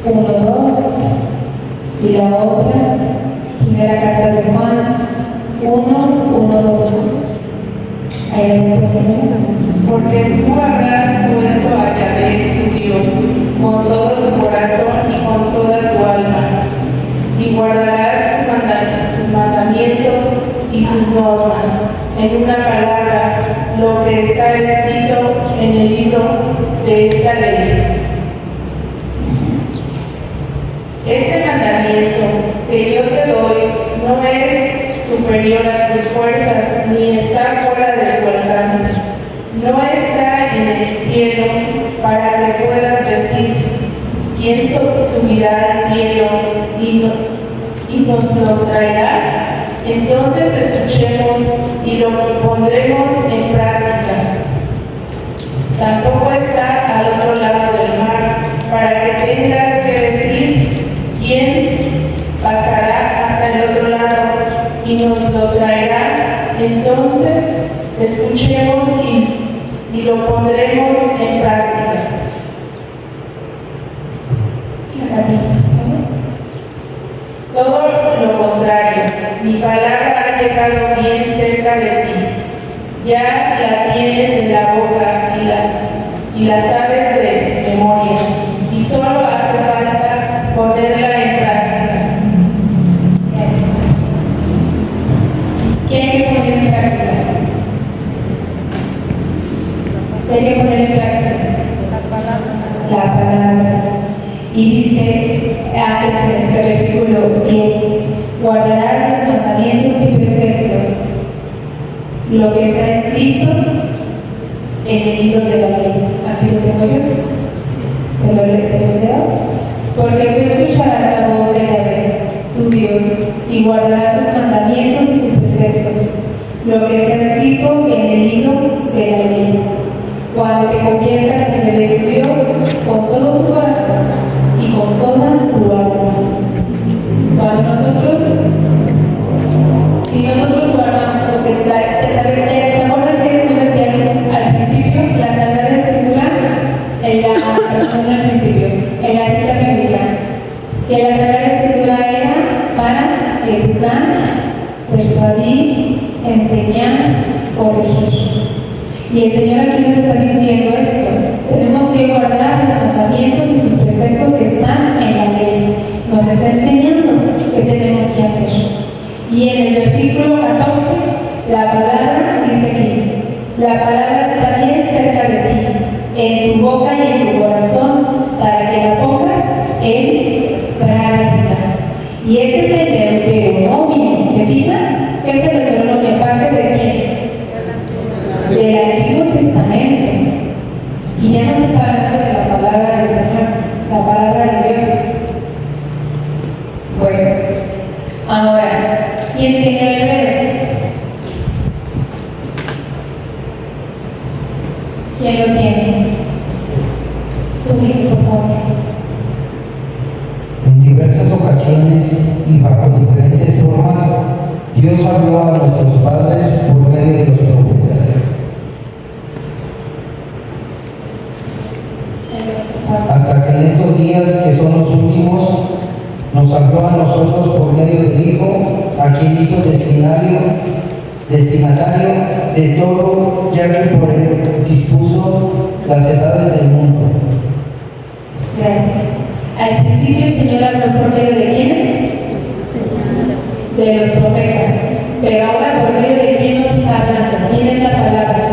1, 2. Y la otra. Primera carta de Juan 1, 1, 2. Ahí Porque tú habrás vuelto a Yahvé tu Dios con todo tu corazón y con toda tu alma, y guardarás sus mandamientos y sus normas. En una palabra, lo que está escrito en el libro de esta ley. Este mandamiento que yo te doy no es superior a tus fuerzas, ni está fuera de tu alcance. No está en el cielo para que puedas decir, ¿quién subirá al cielo y nos lo traerá? Entonces escuchemos y lo pondremos en práctica. Tampoco está al otro lado del mar para que tengas que decir, ¿quién pasará hasta el otro lado y nos lo traerá? Entonces escuchemos y ni lo pondremos en práctica. Todo lo contrario, mi palabra ha llegado bien cerca de ti. Ya la tienes en la boca y la sabes de memoria. Y solo hace falta ponerla en práctica. ¿Qué hay que poner en práctica? ¿Qué hay que poner en práctica? La palabra. Y dice antes en el versículo 10, guardarás los mandamientos y preceptos, lo que está escrito en el libro de la ley. Así lo tengo yo. Se los leo. Porque tú escucharás la voz de Yahvé, tu Dios, y guardarás sus mandamientos y sus preceptos, lo que está escrito en el libro de la ley. Cuando te conviertas en Yahvé tu Dios con todo tu corazón y con toda tu alma. Si nosotros guardamos, porque ¿se acuerdan que nos decían al principio? La Sagrada Escritura, al principio, en la cita bíblica, que la Sagrada Escritura era para educar, persuadir, enseñar, corregir. Y el Señor aquí nos está diciendo esto: tenemos que guardar los mandamientos y sus preceptos que están en la ley. Nos está enseñando qué tenemos que hacer. Y en el versículo 14, la palabra dice aquí: la palabra está bien cerca de ti, en tu boca y en tu corazón, para que la pongas en práctica. Y este es el Deuteronomio. ¿Se fijan? ¿Qué es el Deuteronomio? ¿Parte de quién? Del Antiguo Testamento. Y ya nos está hablando de la palabra del Señor, la palabra de Dios. Bueno, ahora, ¿quién tiene Hebreos? ¿Quién lo tiene? Tú mismo, por favor. En diversas ocasiones y bajo diferentes formas, Dios habló a nuestros padres por medio de los profetas. Hasta que en estos días, que son los últimos, nos habló a nosotros por medio del Hijo, a quien hizo destinatario de todo, ya que por él dispuso las edades del mundo. Gracias. Al principio el Señor habló por medio de quiénes? De los profetas. Pero ahora por medio de quién nos está hablando. ¿Quién es la palabra?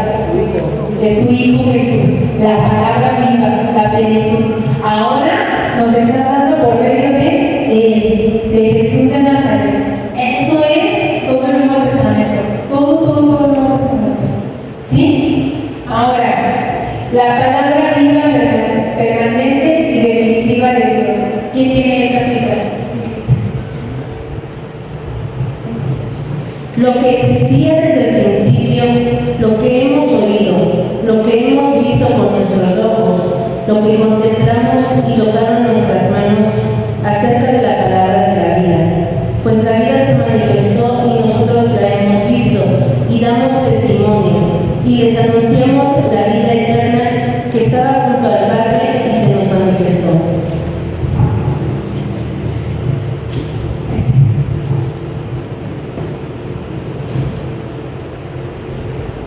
De su Hijo Jesús. La palabra viva, la plenitud. Ahora nos está hablando por medio de Jesús de Nazaret. Esto es todo el Nuevo Testamento. Todo el Nuevo Testamento. ¿Sí? Ahora, la palabra viva, permanente y definitiva de Dios. ¿Quién tiene esta cita? Lo que existía desde el principio, lo que hemos oído, lo que hemos visto con nuestros ojos, lo que contemplamos y tocaron nuestras manos acerca de la palabra de la vida. Pues la vida se manifestó y nosotros la hemos visto y damos testimonio y les anunciamos la vida eterna que estaba junto al Padre y se nos manifestó.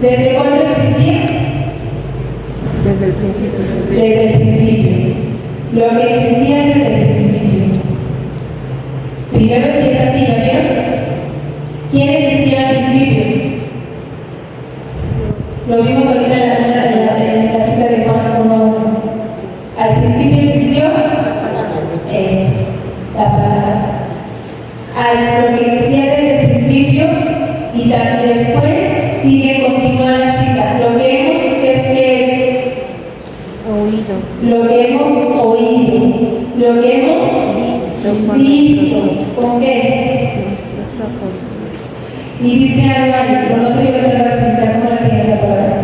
¿Desde cuándo existía? Desde el principio. Desde el principio. Lo que existía desde el principio. Primero empieza así, ¿ya vieron? ¿Quién existía al principio? Lo vimos ahorita en la cita de Juan 1:1. Al principio existió eso, la palabra. Lo que existía desde el principio y también después sigue, continúa la cita. Lo que hemos Oído. lo que hemos oído, lo que hemos visto, ¿con qué? Nuestros ojos. Y dice algo ahí, no sé yo que la explicar cómo la tiene esa palabra.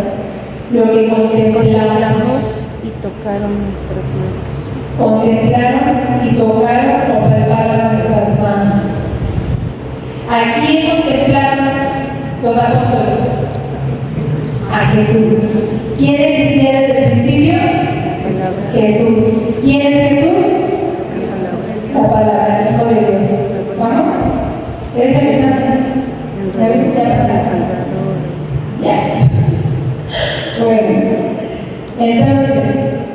Lo que contemplamos Y tocaron nuestras manos. contemplaron y tocaron o palparon nuestras manos. ¿A quién contemplaron los apóstoles? A a Jesús. ¿Quién existía desde el principio? Jesús. ¿Quién es Jesús? La palabra, el Hijo de Dios. ¿Vamos? ¿Eres interesante? Ya. Bueno, entonces,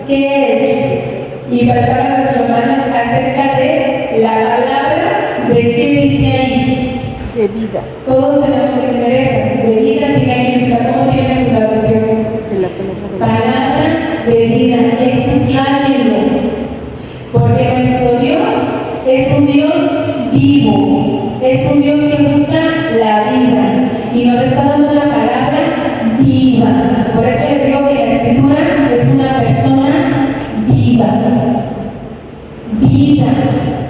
¿qué es? Y para los romanos acerca de la palabra, ¿de qué dice ahí? De vida. Todos tenemos que tener esa. De vida tiene aquí, ¿cómo tiene su traducción? De la Palabra de vida, escúchenlo. Porque nuestro Dios es un Dios vivo, es un Dios que busca la vida y nos está dando la palabra viva. Por eso les digo que la Escritura es una persona viva. Vida.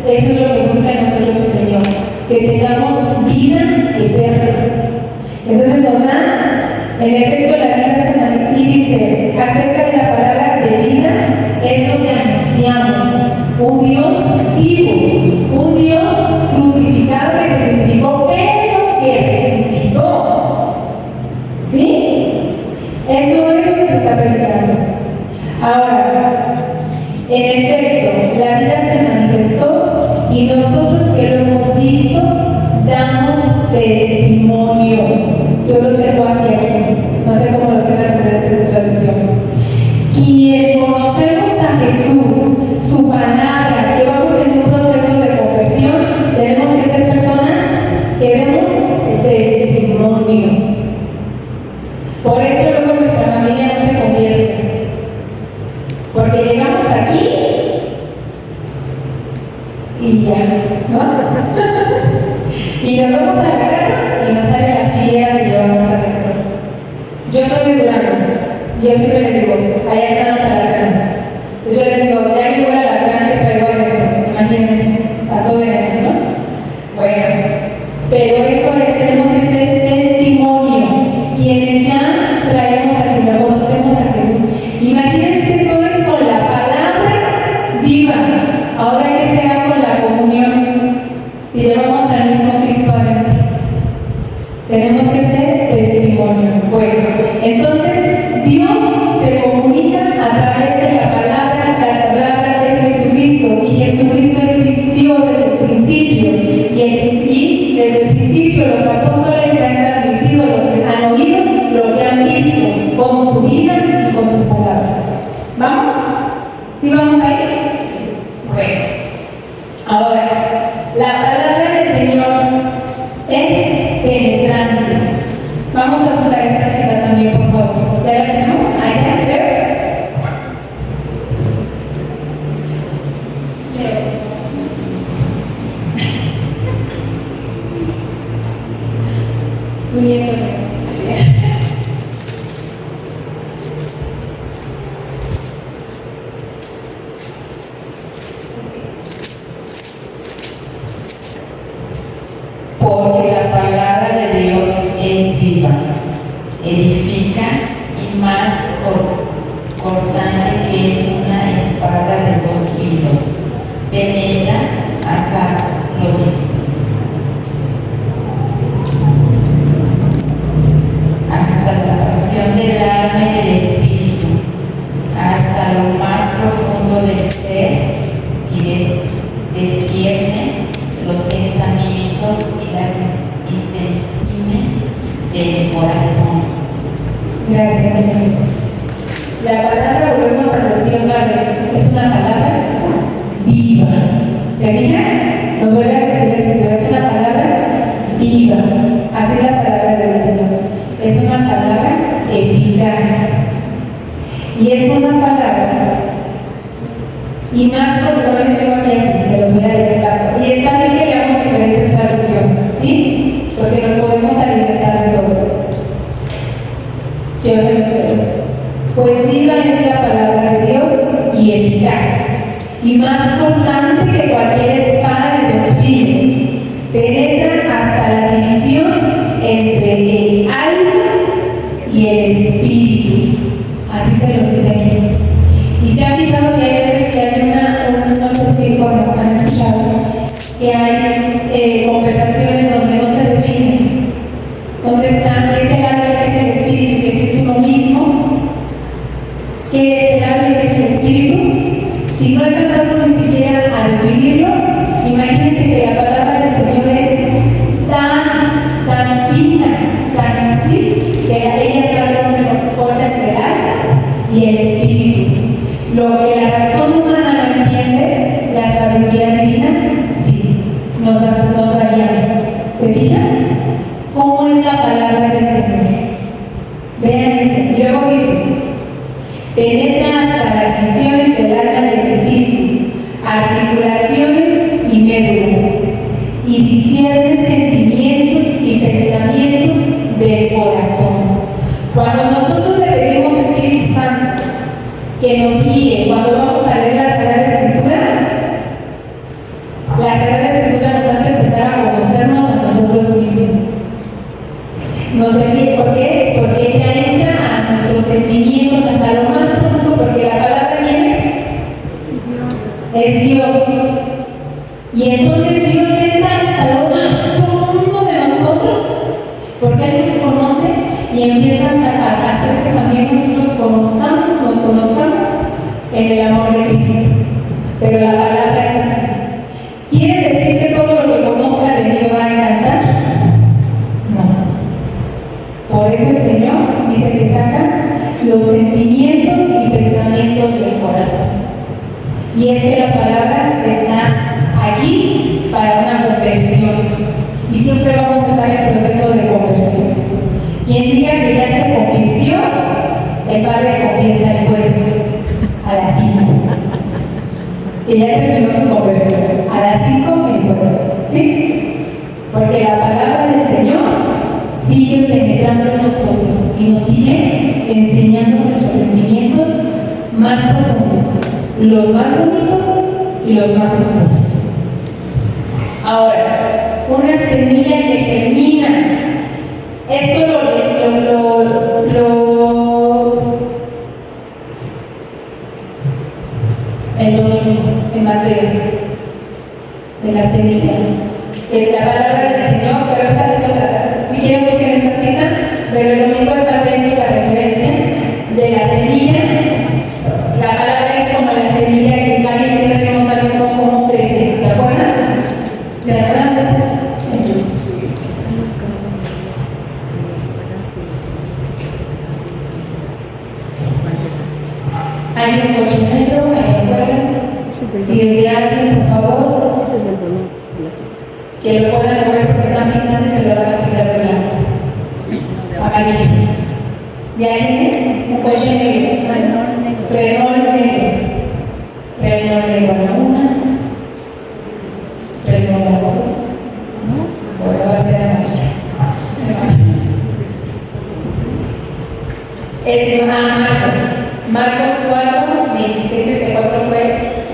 Eso es lo que busca en nosotros el Señor, que tengamos vida eterna. Entonces nos da, en efecto, la vida se y dice, acerca de la palabra de vida, es lo que anunciamos. Un Dios vivo, un Dios crucificado que se crucificó, pero que resucitó. ¿Sí? Eso es lo que se está predicando. Ahora, en efecto, la vida se manifestó y nosotros que lo hemos visto damos testimonio. Yo lo tengo así aquí, no sé cómo lo tengan ustedes en su traducción. Quien conocemos a Jesús, su palabra, que vamos en un proceso de conversión, tenemos que ser personas que demos testimonio. Por eso luego nuestra familia no se convierte. Porque llegamos aquí y ya, ¿no? Y nos vamos a la casa y nos sale la piedra que llevamos adentro. Yo soy de Durango. Yo siempre les digo, allá están los alacranes. Entonces yo les digo, ya llegó el alacrán que traigo adentro. Imagínense, a todo veneno, ¿no? Bueno, pero eso es, tenemos que ser testimonio. Quienes ya traemos al Señor, conocemos a Jesús. Imagínense, esto es con la palabra viva. Ahora, ¿qué será con la comunión? Si llevamos al mismo Cristo adentro. Tenemos que ser testimonio. Bueno, entonces Dios se comunica a través de la palabra es Jesucristo, y Jesucristo existió desde el principio, y desde el principio los apóstoles han transmitido lo que han oído, lo que han visto con su vida y con sus palabras. ¿Vamos? ¿Sí vamos ahí? Bueno, ahora, la palabra del Señor es penetrante. Vamos a buscar esta cita también, por favor. ¿Ya la tenemos? Ahí, leo. Tu nieto, porque la palabra de Dios es viva, edifica y más cortante que es una espada de 2 filos, penetra hasta la pasión del alma y del espíritu, hasta lo más profundo del ser, y descierne los pensamientos y las intenciones del corazón. Gracias, Señor. La palabra, volvemos a decir otra vez, es una palabra viva. ¿Te dije? Nos vuelve a decir la Escritura, es una palabra viva. Así es la palabra del Señor. Es una palabra eficaz. Y es una palabra, y más por lo que tengo aquí así, se los voy a leer. Y está bien que leamos diferentes traducciones, ¿sí? Porque nos podemos alimentar de todo. Yo se los veo. Pues viva es la palabra de Dios y eficaz, y más cortante que cualquier espada de 2 filos, penetra hasta la división entre el alma y el espíritu. Así se lo dice aquí. Y se ha fijado que hay veces que hay no sé si han escuchado, que hay conversaciones donde no se definen, donde están, es el alma, que es el espíritu, que es uno mismo. Si no alcanzamos ni siquiera a definirlo, imagínense que la palabra del Señor es tan fina, tan así, que ella sabe dónde corta entre el alma y el espíritu. Lo que la razón humana no entiende, la sabiduría divina sí, nos va guiando. ¿Se fijan? ¿Cómo es la palabra del Señor? Vean eso. Y luego dice, penetra hasta las divisiones del alma y del espíritu, articulaciones y médulas, y discierne sentimientos y pensamientos del corazón. Cuando nosotros le pedimos al Espíritu Santo que nos guíe, cuando vamos a leer la Sagrada Escritura, la Sagrada Escritura nos hace empezar a conocernos a nosotros mismos. ¿Por qué? Porque ella entra a nuestros sentimientos hasta lo más profundo, porque la palabra ¿quién es? Es Dios. Y entonces Dios entra hasta lo más profundo de nosotros, porque Él nos conoce y empieza a hacer que también nosotros nos conozcamos en el amor de Cristo. Pero la palabra es así. ¿Quiere decir que todo lo que conozca de Dios va a encantar? No. Por eso el Señor dice que saca los sentimientos y pensamientos del corazón. Y es que la palabra está aquí para una conversión. Y siempre vamos a estar en proceso de conversión. Quien diga que ya se convirtió, el Padre confiesa el jueves a las 5. Que ya terminó su conversión. A las 5 el jueves. ¿Sí? Porque la palabra del Señor sigue penetrando en nosotros y nos sigue enseñando nuestros sentimientos más profundos, los más bonitos y los más oscuros. Ahora, una semilla que germina. Esto el domingo en Mateo, de la semilla. La palabra del Señor, pero esta es otra. Si quieren buscar esta cita, pero el domingo en Mateo hizo la referencia de la semilla. La palabra es como la semilla que cae en tierra y no sabe cómo crece. ¿Se acuerdan? ¿Se acuerdan de eso? Hay un cochinero allá afuera. Si es de alguien, por favor, Ese es el dolor de la zona. que lo puedan mover porque están pintando y se lo van a quitar de la amarillo. ¿De alguien es? Un coche negro. Renol negro. Renol negro a la 1. Renol a las 2. Ahora va a ser amarillo. Es Marcos. Marcos 4, 26, 74 fue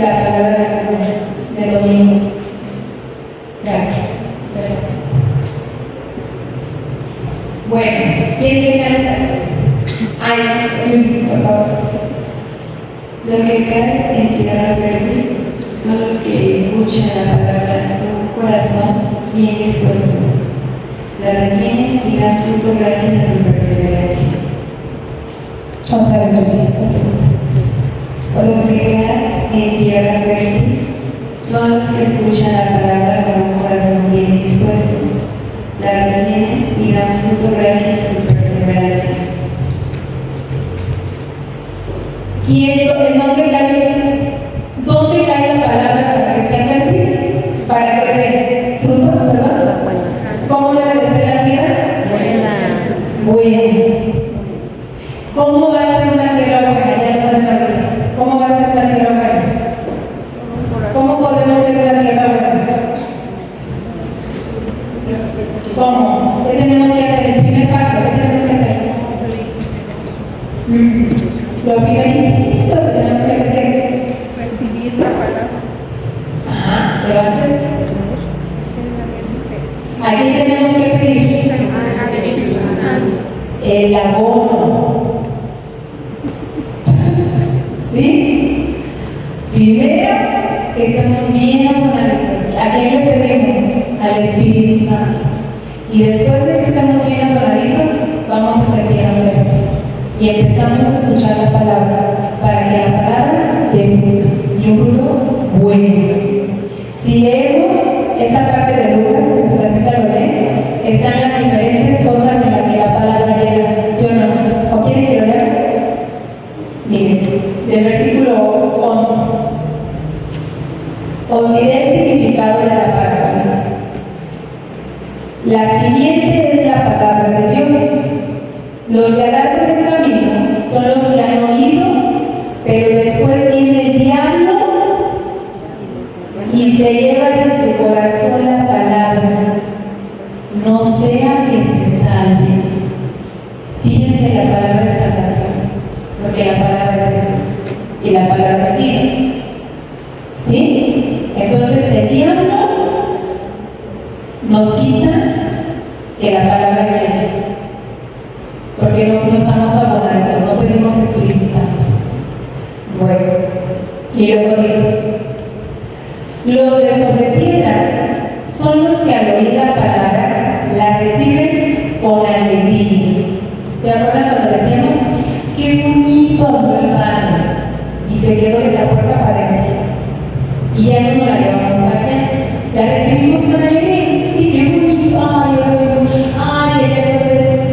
la palabra del Señor del domingo. Gracias. Bueno, ¿quién tiene algo? Ay, por favor. Lo que cae en tierra fértil son los que escuchan la palabra con un corazón bien dispuesto. La retienen y dan fruto gracias a su perseverancia. Otra vez. Lo que cae en tierra fértil son los que escuchan la palabra con un corazón bien dispuesto. La retienen y dan fruto gracias a su perseverancia. ¿Dónde cae la palabra para que sea fértil? Para que dé fruto, ¿verdad? ¿Cómo debe de ser la tierra? Buena. ¿Cómo va a ser una tierra buena? Ya lo saben ahorita. ¿Cómo va a ser la tierra buena? ¿Cómo podemos ser la tierra buena? ¿Cómo? ¿Qué tenemos que hacer? El primer paso, ¿qué tenemos que hacer? Lo primerito que tenemos que hacer es Recibir la palabra. ajá, pero antes aquí tenemos que pedir el abono. ¿Sí? Primero que estemos bien abonaditos. ¿A quién le pedimos? Al Espíritu Santo. Y después de que estemos bien abonaditos, vamos a ser bien abonaditos. Y empezamos a escuchar la palabra, para que la palabra dé fruto. y un fruto bueno. Si leemos esta parte de Lucas, en su casita lo leen, están las diferentes formas en las que la palabra llega, ¿sí o no? ¿O quieren que lo leamos? Miren, del versículo 11. Os diré el significado de la palabra. La simiente es la palabra de Dios. Los de al lado del camino son los que han oído, pero después viene el diablo y se lleva de su corazón la palabra, no sea que se salve. Fíjense la palabra de salvación, porque la palabra es Jesús y la palabra es vida. ¿Sí? Entonces el diablo nos quita que la palabra llegue, porque no estamos abonados, no pedimos Espíritu Santo. Bueno, y luego dice, los de sobre piedras son los que al oír la palabra la reciben con alegría. ¿Se acuerdan cuando decíamos, qué bonito habló el Padre? Y se quedó de la puerta para adentro. Y ya no la llevamos para allá. La recibimos con alegría. Sí, qué bonito. Ay,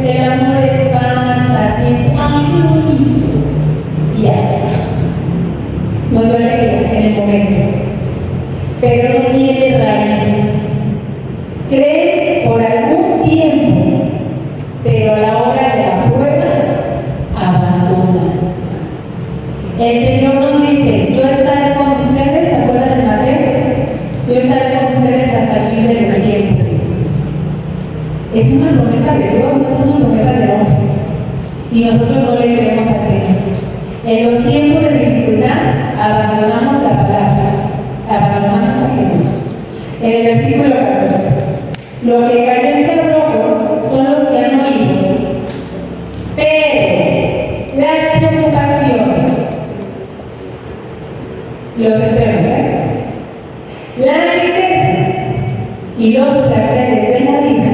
el amor es paz, paciencia. Ay, qué bonito. Y ya. Nos alegra en el momento. Pero no tiene raíz. Cree por algún tiempo, pero a la hora de la prueba, abandona. El Señor nos dice, yo estaré con ustedes, ¿se acuerdan de Mateo? Yo estaré con ustedes hasta el fin de los tiempos. Es una promesa de Dios, no es una promesa del hombre. Y nosotros no le queremos hacer. En los tiempos de dificultad, abandonamos la palabra, abandonamos a Jesús. En el versículo 14, lo que cayó entre rojos son los que han oído, pero las preocupaciones, los extremos, las riquezas y los placeres de la vida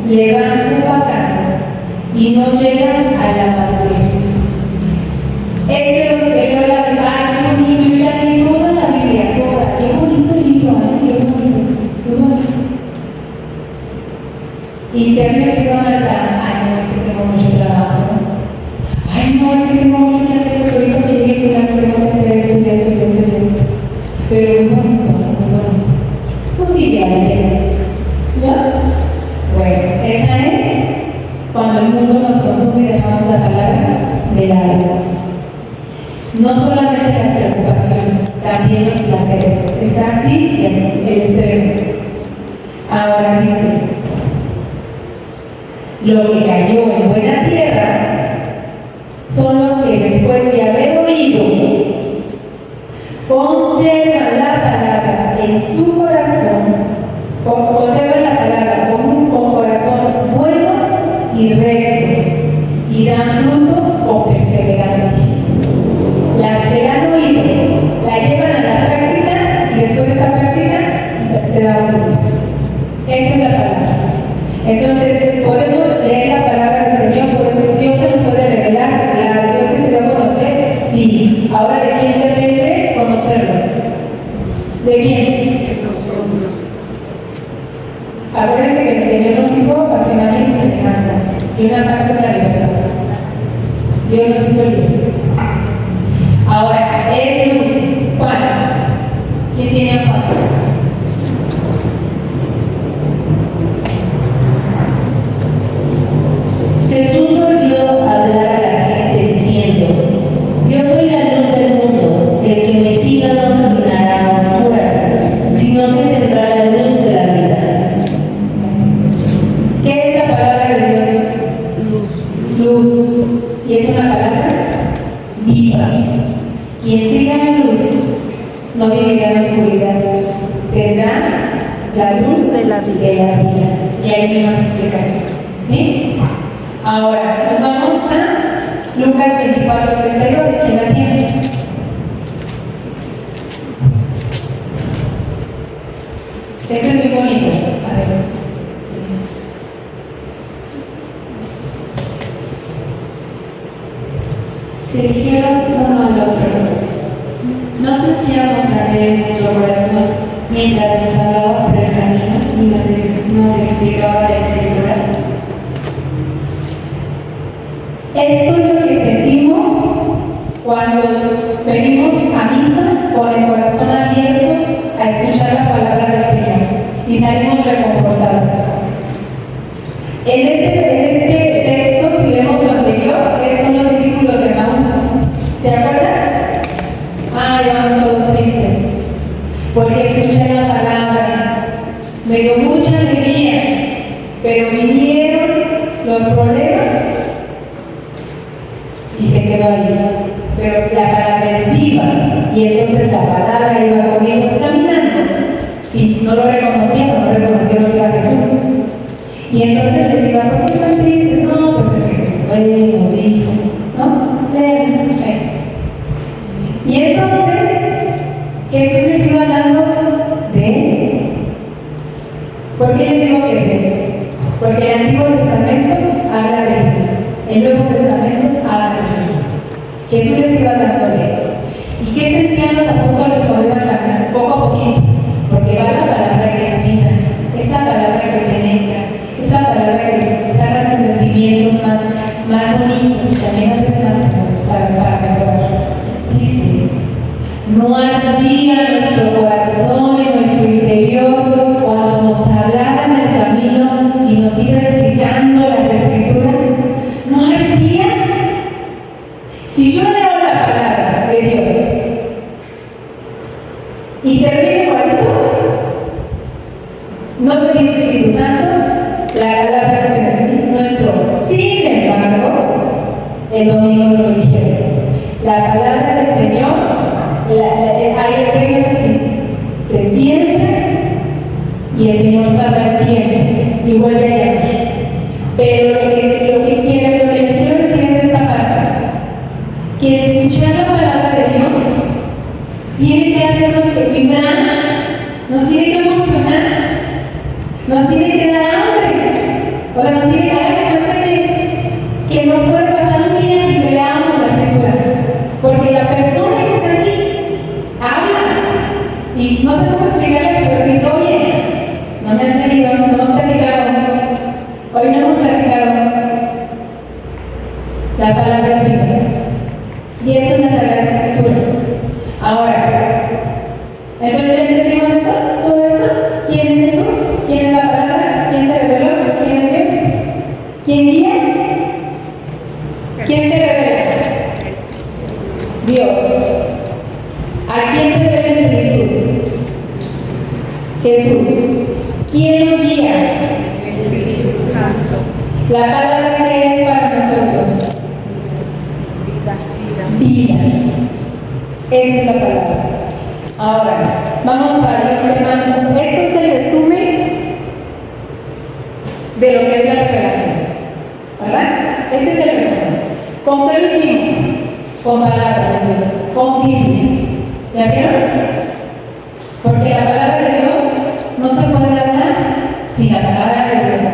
le van sofocando y no llegan a la madurez. Es de los que yo la verdad, qué bonito, yo ya leí toda la Biblia, toda, qué bonito libro, qué bonito, qué bonito. Y te has metido en la, ay no, es que tengo mucho trabajo, ay no, es que tengo mucho que hacer, porque ahorita que llegué con algo tengo que hacer esto y esto y esto y esto. Pero muy bonito, muy bonito. Pues sí, ya leyendo. ¿Ya? Bueno, esa es cuando el mundo nos consume y dejamos la palabra de lado. No solamente las preocupaciones, también los placeres. Está así y así, el extremo. Ahora dice, lo que cayó en buena tierra son los que después de haber oído, conservan la palabra en su corazón, conservan la palabra con un corazón bueno y recto, y dan fruto con perseverancia. Las que la han oído, la llevan a la práctica y después de esa práctica se da fruto. Esa es la palabra. Entonces, podemos leer la palabra del Señor, Dios se nos puede revelar, claro, Dios se dio a conocer, sí. Ahora, ¿de quién depende conocerlo? ¿De quién? Acuérdense que el Señor nos hizo a su imagen y semejanza, y una parte es la libertad. Dios nos hizo libres. Ahora, es luz. Juan. ¿Quién tiene a Juan? Jesús volvió a hablar a la gente diciendo, yo soy la luz del mundo, el que me siga no caminará a oscuras, sino que tendrá la luz de la vida. ¿Qué es la palabra de Dios? Luz. Luz. ¿Y es una palabra? Viva. Quien siga la luz no vivirá en la oscuridad, tendrá la luz de la vida. Y ahí hay más explicación. ¿Sí? Ahora, nos vamos a Lucas 24:32. ¿Quién la tiene? Este es muy bonito. A ver. Se dijeron uno al otro, no sentíamos arder en nuestro corazón mientras nos hablaba por el camino y nos explicaba la Escritura. Esto es lo que sentimos cuando venimos a misa con el corazón abierto a escuchar la palabra del Señor y salimos reconfortados. En este texto, si vemos lo anterior, son los discípulos de Maús. ¿Se acuerdan? Vamos todos tristes, porque escuché la palabra, me dio mucha alegría, pero vinieron los problemas y se quedó ahí. Pero la palabra es viva, y entonces la palabra iba con ellos caminando. Si no lo reconocieron, no reconocieron que iba Jesús. Y entonces les iba, ¿por qué están tristes? No, pues es que nos dijo, ¿no? Leen. Y entonces Jesús les iba hablando de él. ¿Por qué les digo que de él? Porque el Antiguo Testamento habla de Jesús, el Nuevo Testamento habla de Jesús. Jesús les iba hablando de él. ¿Y qué sentían los apóstoles cuando iban caminando? Poco a poquito, porque va la palabra que es vida, esa palabra que penetra, esa palabra que saca tus sentimientos más bonitos y también haces más buenos para mejorar. Dice, no ardía nuestro corazón en nuestro interior cuando nos hablaba en el camino y nos iba explicando las Escrituras. No ardía. Si yo leo la palabra de Dios y termino igualito, no pedí el Espíritu Santo, la palabra que no entró. Sin embargo, el domingo lo dijeron. La palabra del Señor, hay aquellos así, se siembra y el Señor sabe el tiempo y vuelve a llamar. Pero lo que les quiero decir es esta parte, que escuchar la palabra de Dios tiene que hacernos vibrar, nos tiene que emocionar, nos tiene que dar hambre, o sea, nos tiene que dar cuenta que no puede pasar un día sin que leamos la Escritura, porque la persona que está aquí habla, y no sé cómo explicarle, pero dice, oye, no me has leído, no hemos platicado, hoy no hemos platicado, la palabra es viva, y eso es la Sagrada Escritura. Ahora, pues, entonces ya entendimos esto, todo esto. ¿Quién es Jesús? ¿Quién es la palabra? ¿Quién se reveló? ¿Quién es Dios? ¿Quién guía? ¿Quién se revela? Dios. ¿A quién revela en plenitud? Jesús. ¿Quién nos guía? La palabra que es para nosotros. Vida. Esa es la palabra. Ahora, vamos a ver, hermano. Esto es el resumen de lo que es la revelación, ¿verdad? Este es el resumen. ¿Con qué lo hicimos? Con palabra de Dios, con Biblia. ¿Ya vieron? Porque la palabra de Dios no se puede hablar sin la palabra de Dios.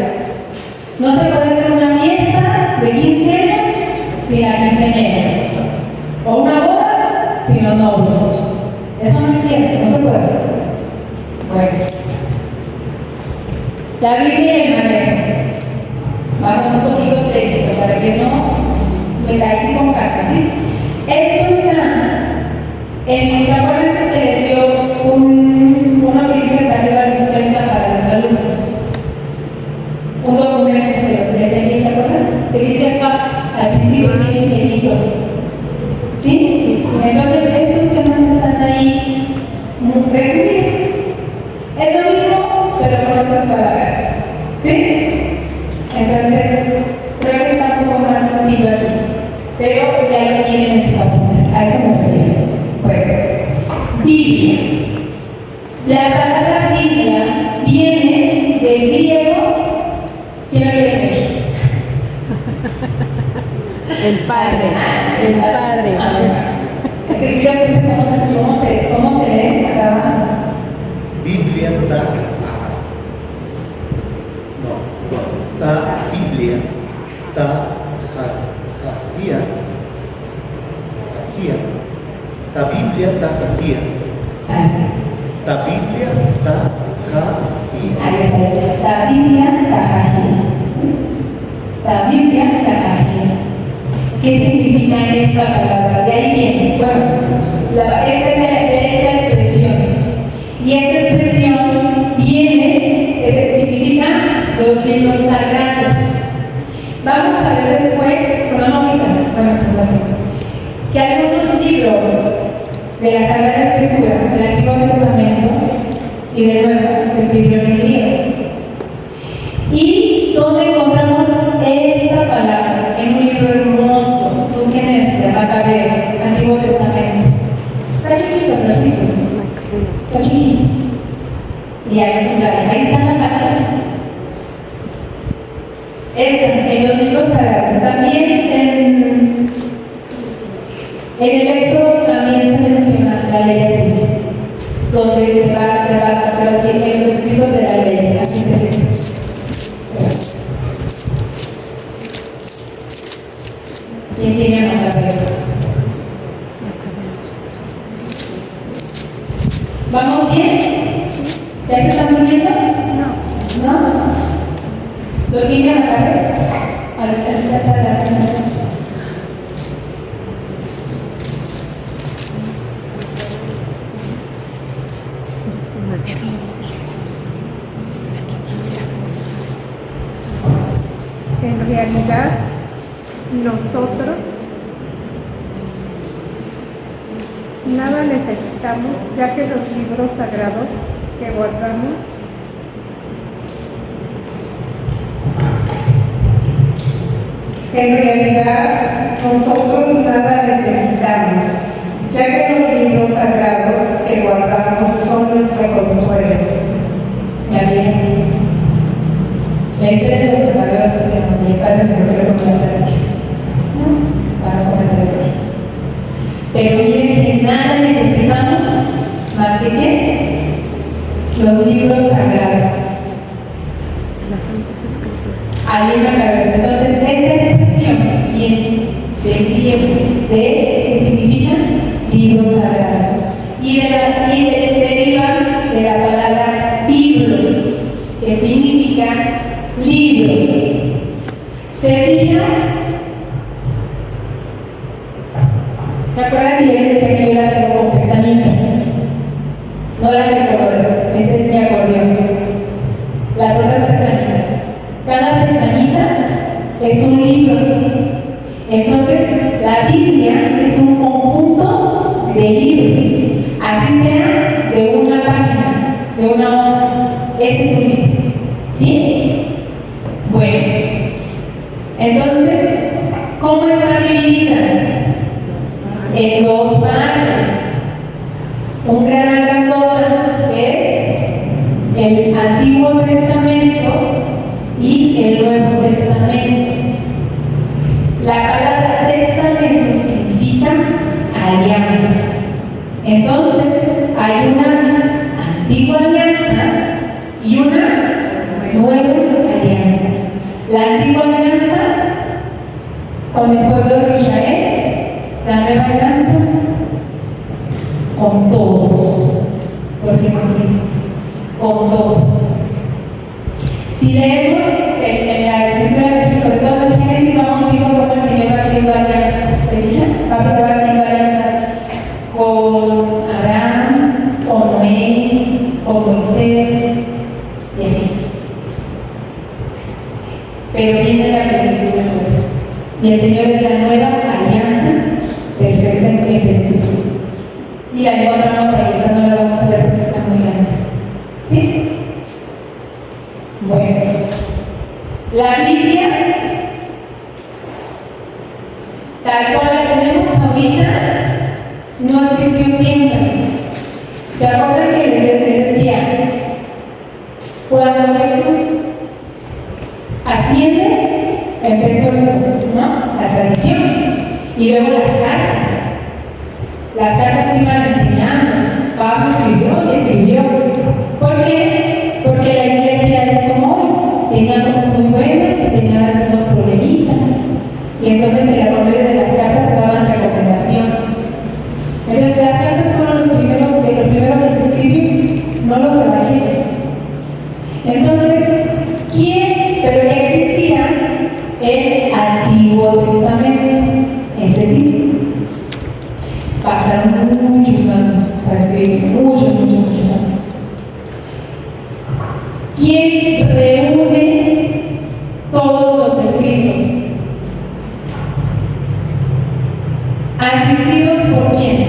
No se puede hacer una fiesta de 15 años sin la quinceañera. O una boda sin los novios. Eso no es cierto, no se puede. Bueno. La Biblia y el manejo. Vamos un poquito técnico para que no me caigan con cartas, ¿sí? Esto está ¿se acuerdan que se les dio uno que dice hasta arriba dispensa para los alumnos? Un documento se los enseñé, ¿se acuerdan? Que dice al principio dice editor. ¿Sí? Entonces estos temas están ahí resumidos. Es lo mismo, pero con otras palabras. ¿Sí? Entonces, creo que está un poco más sencillo aquí. Pero ya lo tienen en sus apuntes. A eso me refiero. Bueno, Biblia. La palabra Biblia viene del griego. ¿Quién lo quiere leer? El Padre. El Padre. Es que si le puse cómo se lee acá abajo. Biblia Biblia jafia Tabiblia Tajajía. Tabiblia Tajajía. Ahí está. Tabiblia Tajajía. Tabiblia Tajajía. ¿Qué significa esta palabra? De ahí viene. Bueno, esta es la expresión. Y esta expresión significa los libros sagrados. Vamos a ver después, cronológica, que algunos libros de la Sagrada Escritura, del Antiguo Testamento y del Nuevo, se escribieron en griego. ¿Y dónde encontramos esta palabra? En un libro hermoso, busquen Macabeos, Antiguo Testamento. Está chiquito, pero sí, está chiquito. Y ahí está la palabra. En los libros sagrados, también en el Éxodo también se menciona la ley así, donde se basa, pero así en los escritos de la ley, así se dice. ¿Quién tiene Macabeos? ¿Vamos bien? ¿Ya se están durmiendo? No. ¿Lo tiene Macabeos? A ver, está de la semana. En realidad, nosotros nada necesitamos, ya que los libros sagrados que guardamos en realidad nosotros nada necesitamos, ya que los libros sagrados que guardamos son nuestro consuelo. Ya bien. La historia de los Macabeos es que mi padre me refiero con la plática. Para comprender. Pero miren que nada necesitamos más que ¿qué? Los libros sagrados. Las Santas Escrituras. Ahí en Macabeos. Entonces, esta expresión viene del griego, que significa libros sagrados. Y deriva de la palabra biblos, que significa libros. ¿Se fijan? ¿Se acuerdan que yo les decía que yo las tengo con pestañitas? No las de colores, ese es mi acordeón. Las otras pestañitas. Cada pestañita es un libro. Entonces, la Biblia es un conjunto de libros. Así sea de una página, de una hoja. Ese es un libro. ¿Sí? Bueno. Entonces, ¿cómo está dividida? En dos partes. Un gran grandota que es el Antiguo Testamento y el Nuevo Testamento. La palabra testamento significa alianza. Entonces, hay una antigua alianza y una nueva alianza. La antigua alianza con el pueblo de Israel, la nueva alianza con todos, por Jesucristo, con todos. Si leemos en la escritura, sobre todo en Génesis, vamos viendo cómo el Señor va haciendo alianzas. ¿Se fijan? Va haciendo alianzas con Abraham, con Noé, con Moisés, y así. Pero viene la plenitud nueva. Y el Señor es la nueva alianza perfecta en plenitud. Y la encontramos ahí, esta no la vamos a ver porque están muy grandes. ¿Sí? Bueno, la Biblia, tal cual la tenemos ahorita, no existió siempre. ¿Se acuerdan que les decía? Cuando Jesús asciende, empezó esto, ¿no? La tradición. Y luego las cartas. Las cartas iban enseñando. Pablo escribió. ¿Por qué? Porque la iglesia es como hoy. Tenía cosas muy buenas y tenía algunos problemitas. Y entonces en la por medio de las cartas se daban recomendaciones. Entonces las muchos años. ¿Quién reúne todos los escritos? ¿Asistidos por quién?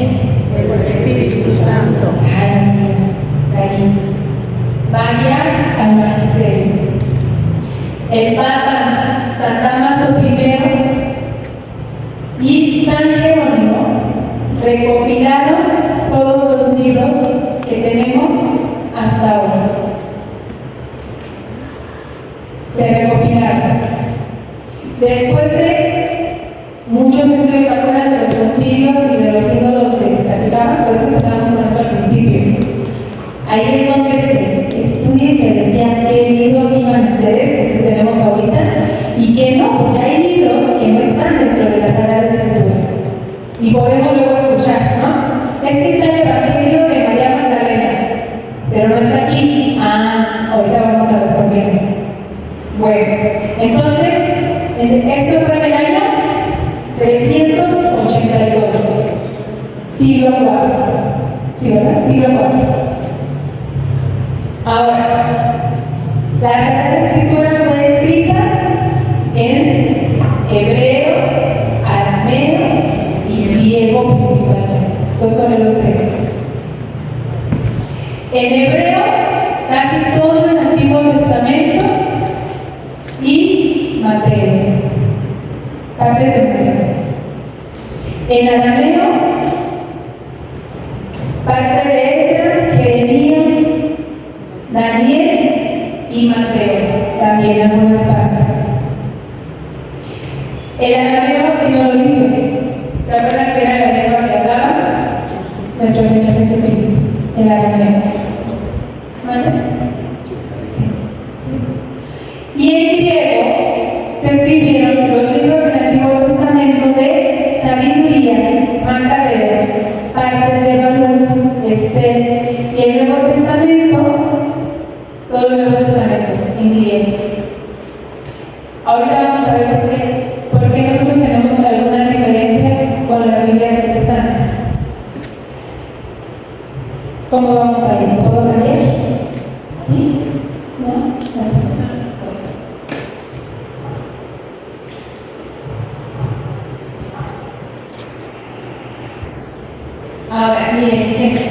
El Espíritu Santo. Vaya al magisterio. El Papa San Damaso I y San Jerónimo recopilaron todos los libros que tenemos hasta ahora. Se recopilaron. Después de muchos estudios, ¿se acuerdan de los concilios y de los sínodos que les platicaban? Por eso empezamos con eso al principio. Ahí es donde se estudia y se decía qué libros iban a ser estos que tenemos ahorita y que no, porque hay libros que no están dentro de la Sagrada Escritura. Y podemos luego escuchar, ¿no? Es que está el Evangelio de María Magdalena, pero no está aquí. Ahorita vamos a ver por qué. Bueno, entonces, esto fue en el año 382, siglo IV. ¿Sí, verdad? Siglo IV. Ahora, la Sagrada Escritura fue escrita en hebreo, arameo y griego principalmente. Estos son los tres. En hebreo, casi todo el Antiguo Testamento y Mateo, partes de Mateo. En arameo, parte de Esdras, Jeremías, Daniel y Mateo, también algunas partes. El arameo, Dios lo dice, ¿se acuerdan que era la lengua que hablaba nuestro Señor Jesucristo? El arameo. ¿Vale? Sí. Y en griego se escribieron los libros del Antiguo Testamento de Sabiduría, Macabeos, partes de Baruch, Esther, y el Nuevo Testamento, todo el Nuevo Testamento en griego. Ahorita vamos a ver por qué nosotros tenemos algunas diferencias con las Biblias protestantes. ¿Cómo vamos a ir? ¿Puedo cambiar? ¿Sí? ¿No? Ahora, miren, fíjense.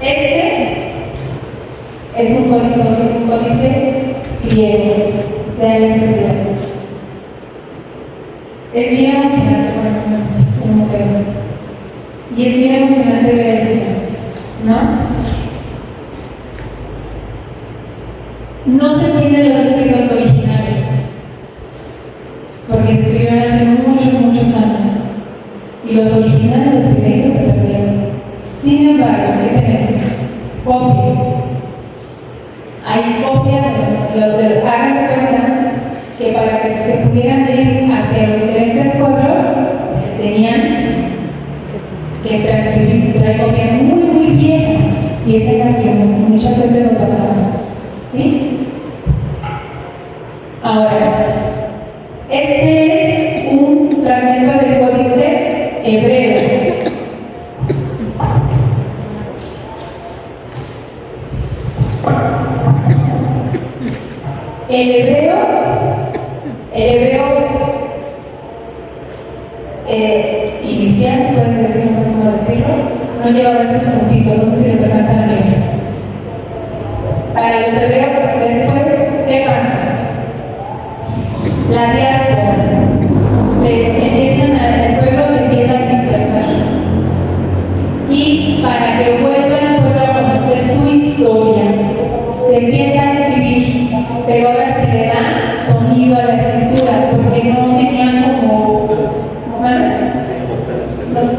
Este es un códice griego de la Escritura. Es bien emocionante cuando en museos. Y es bien emocionante ver esto, ¿no? No se tienen los escritos originales, porque se escribieron hace muchos años. Y los originales, los primeritos, se perdieron. Sin embargo, ¿qué tenemos? Copias. Hay copias de los hagan de cuenta que para que se pudieran ir hacia los diferentes pueblos, se tenían que transcribir, pero hay copias muy viejas y es en las que muchas veces nos pasamos. ¿Sí? Ahora, este es un fragmento del códice hebreo. El hebreo inicial, se puede decir, no sé cómo decirlo, no lleva estos puntitos, no sé si los alcanzan a leer. Para los hebreos, después, ¿qué pasa? La diáspora, el pueblo se empieza a dispersar. Y para que vuelva el pueblo a conocer su historia, se empieza a escribir, pero ahora se le da sonido a la escritura, porque no tenían como, ¿vale?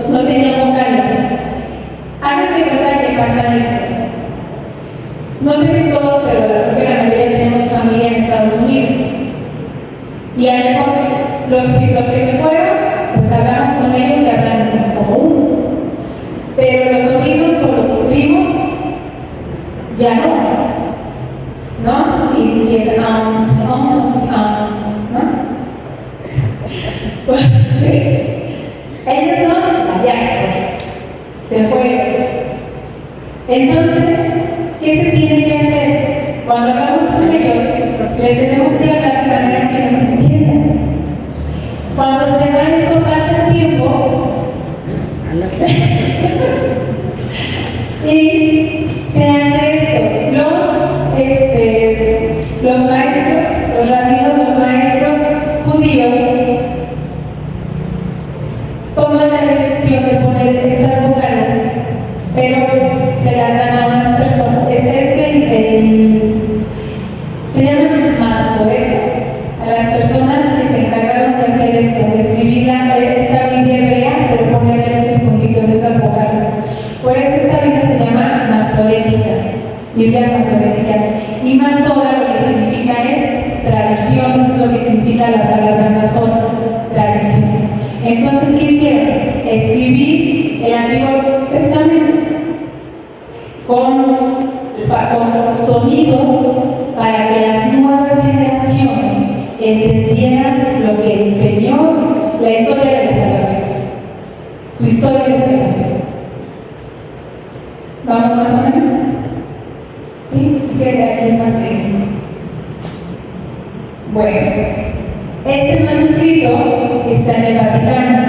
No tenían vocales. Hagan de cuenta que pasa esto. No sé si todos, pero la mayoría tenemos familia en Estados Unidos. Y a lo mejor los que se fueron, pues hablamos con ellos y hablan como uno. Pero los sobrinos o los primos, ya ¿no? Y empiezan ¿no? Pues, ¿sí? Ellos son la diáspora. Se fue Entonces, ¿qué se tiene que hacer? Cuando hablamos con ellos, les tenemos que hablar de manera que nos entiendan. Cuando se da esto pasa el tiempo y se hace esto. Los maestros, los rabinos, los maestros judíos toman la decisión de poner estas vocales, pero se las dan a unas personas. Se llaman masoretas, a las personas que se encargaron de hacer esto, de escribir esta Biblia hebrea, pero ponerle estos puntitos, estas vocales. Por eso esta Biblia se llama masorética, Biblia masorética. Y masora lo que significa es tradición, eso es lo que significa la palabra masora, tradición. Entonces, ¿qué hicieron? Escribir el Antiguo Testamento con sonidos para que las nuevas generaciones entendieran lo que el Señor, la historia de la salvación, su historia de salvación. ¿Vamos más o menos? ¿Sí? Es que aquí es más técnico. Bueno, este manuscrito está en el Vaticano.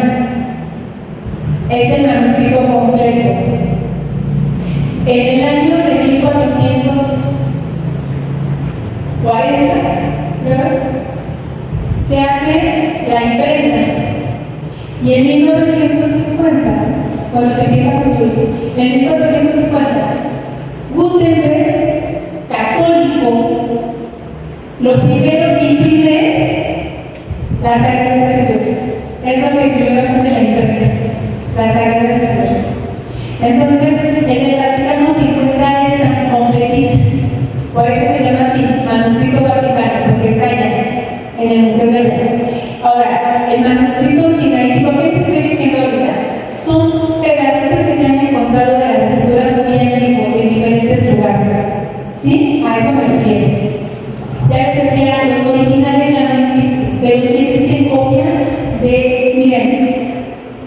Es el manuscrito completo. En el año de 1440, ¿verdad? Se hace la imprenta. Y en 1950, cuando se empieza a construir, en 1950, Gutenberg, católico, lo primero que imprime es la Sagrada Escritura. Es lo que primero se hace la imprenta, la Sagrada Escritura. Entonces, en el Vaticano se encuentra esta completita. Por eso se llama así, manuscrito Vaticano, porque está allá, en el Museo de allá. Ahora, el manuscrito sinaítico, ¿qué te estoy diciendo ahorita? Son pedacitos que se han encontrado de las escrituras muy antiguas en diferentes lugares. ¿Sí? A eso me refiero. Ya les decía, los originales ya no existen, pero sí existen copias de, miren,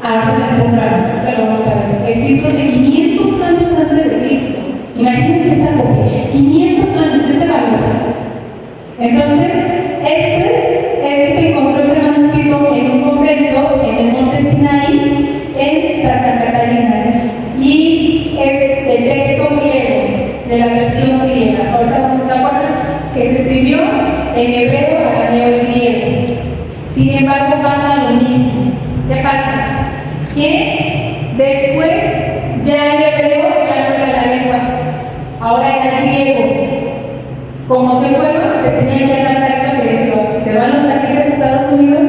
ahora lo vamos a ver, escritos de 500 años antes de Cristo. Imagínense esa copia, 500 años, ese valor. Entonces, este se encontró este manuscrito en un convento en el monte Sinaí, en Santa Catalina. Y es el texto griego, de la versión griega. Ahorita vamos a acuerdan que se escribió en hebreo, arameo y griego. Sin embargo, pasa lo mismo. ¿Qué pasa? Que después ya el hebreo ya no era la lengua, ahora era el griego. Como se fueron, se tenía que adaptar, que les digo, se van los paquetes de Estados Unidos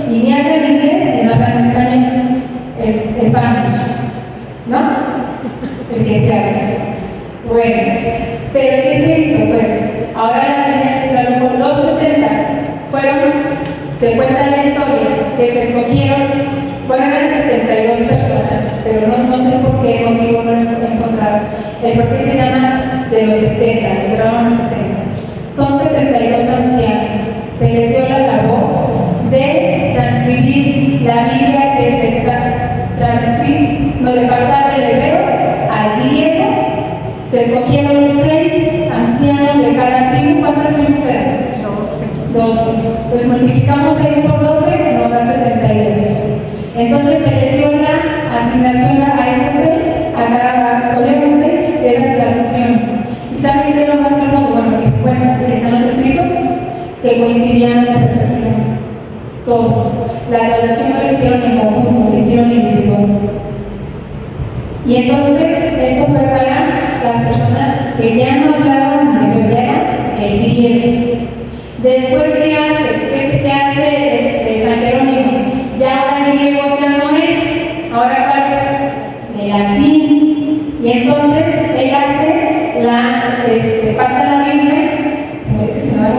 y ni hablan inglés ni no hablan español, es Spanish, ¿no? El que se habla. Bueno, pero ¿qué se hizo? Pues ahora la Biblia se tradujo, los 70 se cuenta la historia que se escogieron, bueno, eran 72 personas, pero no sé por qué motivo no lo he encontrado. El por qué se llama de los 70, los llamaban 70. Son 72 ancianos. Se les dio la labor de transcribir la Biblia, de traducir, de pasar del hebreo al griego. Se escogieron 6 ancianos de cada tribu. ¿Cuántas tribus eran? 12. Pues multiplicamos 6 por 12, nos da 72. Entonces se les dio la asignación a esos 6, a cada escogieron 6 de esas traducciones. ¿Y saben qué es lo más hermoso? Bueno, que se cuenta, que están los escritos que coincidían en la perfección. Todos. La traducción no la hicieron en conjunto, la hicieron individual. Y entonces, esto fue para las personas que ya no hablaban de hebreo, era el griego. Después, ¿qué hace? ¿Qué hace San Jerónimo? Ya ahora el griego ya no es, ahora aparece el latín. Y entonces, él hace, pasa la Biblia, se me va a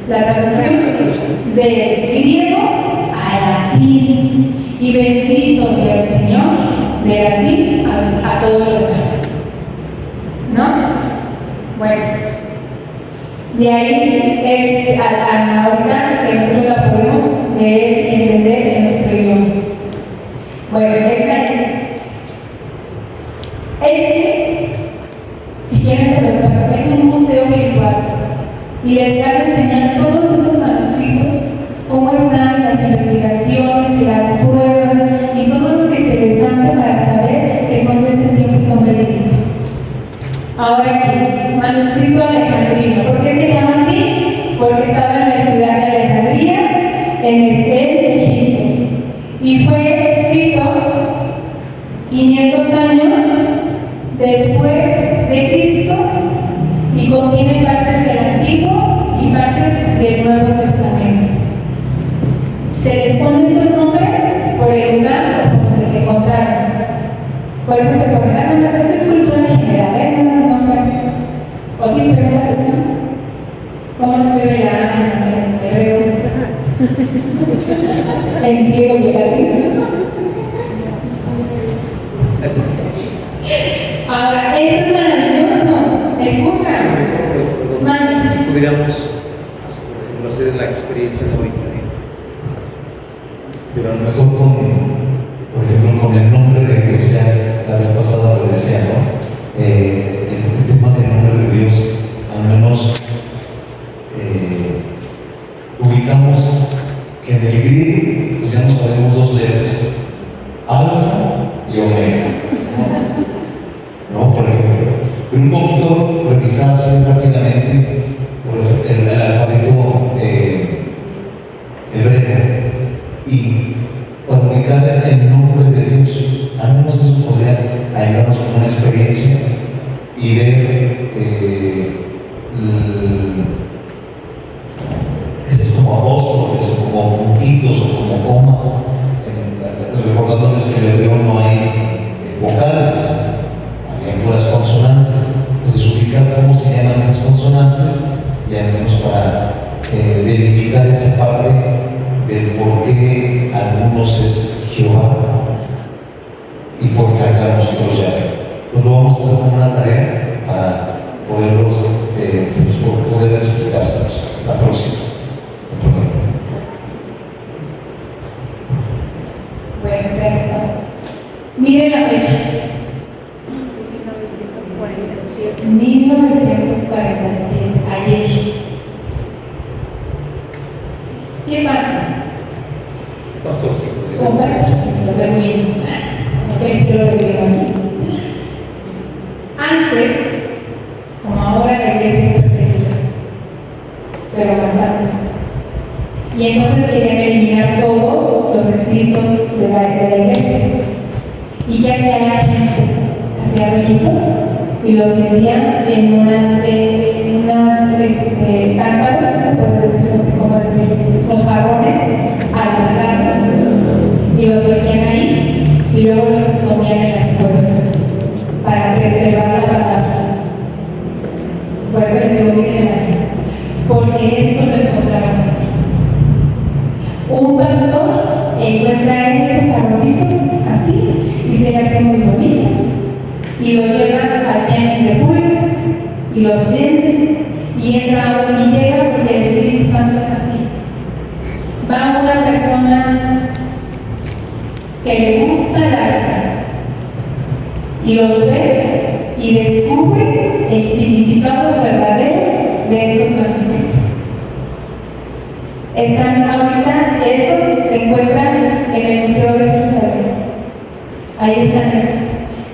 la traducción de griego a latín. Y bendito sea el Señor, de latín a todos los demás. ¿No? Bueno, de ahí ahorita que nosotros la podemos leer y entender en nuestro idioma. Bueno, esa es. y les van a enseñar todos esos manuscritos, cómo están las investigaciones y las pruebas y todo lo que se les hace para saber que son de este tiempo y son verídicos. Ahora aquí, manuscrito alejandrino. ¿Por qué se llama así? Porque estaba en la ciudad de Alejandría, en Egipto, y fue escrito 500 años después de Cristo y contiene partes del Antiguo y partes del Nuevo Testamento. Se les ponen estos nombres por el lugar donde se encontraron. Por eso se colocaron. Esta es cultura general, ¿eh? No fue. O sí, pregunta atención. ¿Cómo se escribe la A en hebreo? En griego y latín. Ahora, esto es maravilloso. El Qumran. Si pudiéramos hacer la experiencia ahorita, pero a lo mejor por ejemplo, con el nombre de Dios, ya la vez pasada lo decía, ¿no? El tema del nombre de Dios, al menos ubicamos que en el griego pues ya no sabemos dos letras, alfa y omega, ¿no? Por ejemplo, pero un poquito revisarse rápidamente por el alfabeto hebreo y para ubicar el nombre de Dios, al menos eso podría ayudarnos con una experiencia y ver es como apóstrofes o como puntitos o como comas, recordándoles que en el hebreo no hay vocales, hay puras consonantes. Entonces ubicar cómo se llaman esas consonantes y al menos para delimitar esa parte del por qué algunos es Jehová y por qué acá nosotros ya. Entonces lo vamos a hacer como una tarea para poderlos poder explicárselos la próxima. Bueno, gracias. Mire la fecha. 1947, ayer. ¿Qué pasa? pastorcito. Un pastorcito, pero bien. No sé qué lo digo aquí. Antes, como ahora, la iglesia es perseguida, pero más antes. Y entonces querían eliminar todos los escritos de la iglesia. ¿Y qué hacía la gente? Hacía rollitos y los metían en unas cántaros, se puede decir, no sé cómo decir, los jarrones alargados, y los metían ahí y luego los escondían en las puertas para preservar la palabra. Por eso les digo que porque esto lo encontraron así. Un pastor encuentra estos jarroncitos así y se hacen muy bonitos y los llevan al tianguis de pulgas y los venden y llega porque el Espíritu Santo es así. Va una persona que le gusta el arte y los ve y descubre el significado verdadero de estos manuscritos. Están ahorita, estos se encuentran en el Museo de Jerusalén. Ahí están estos.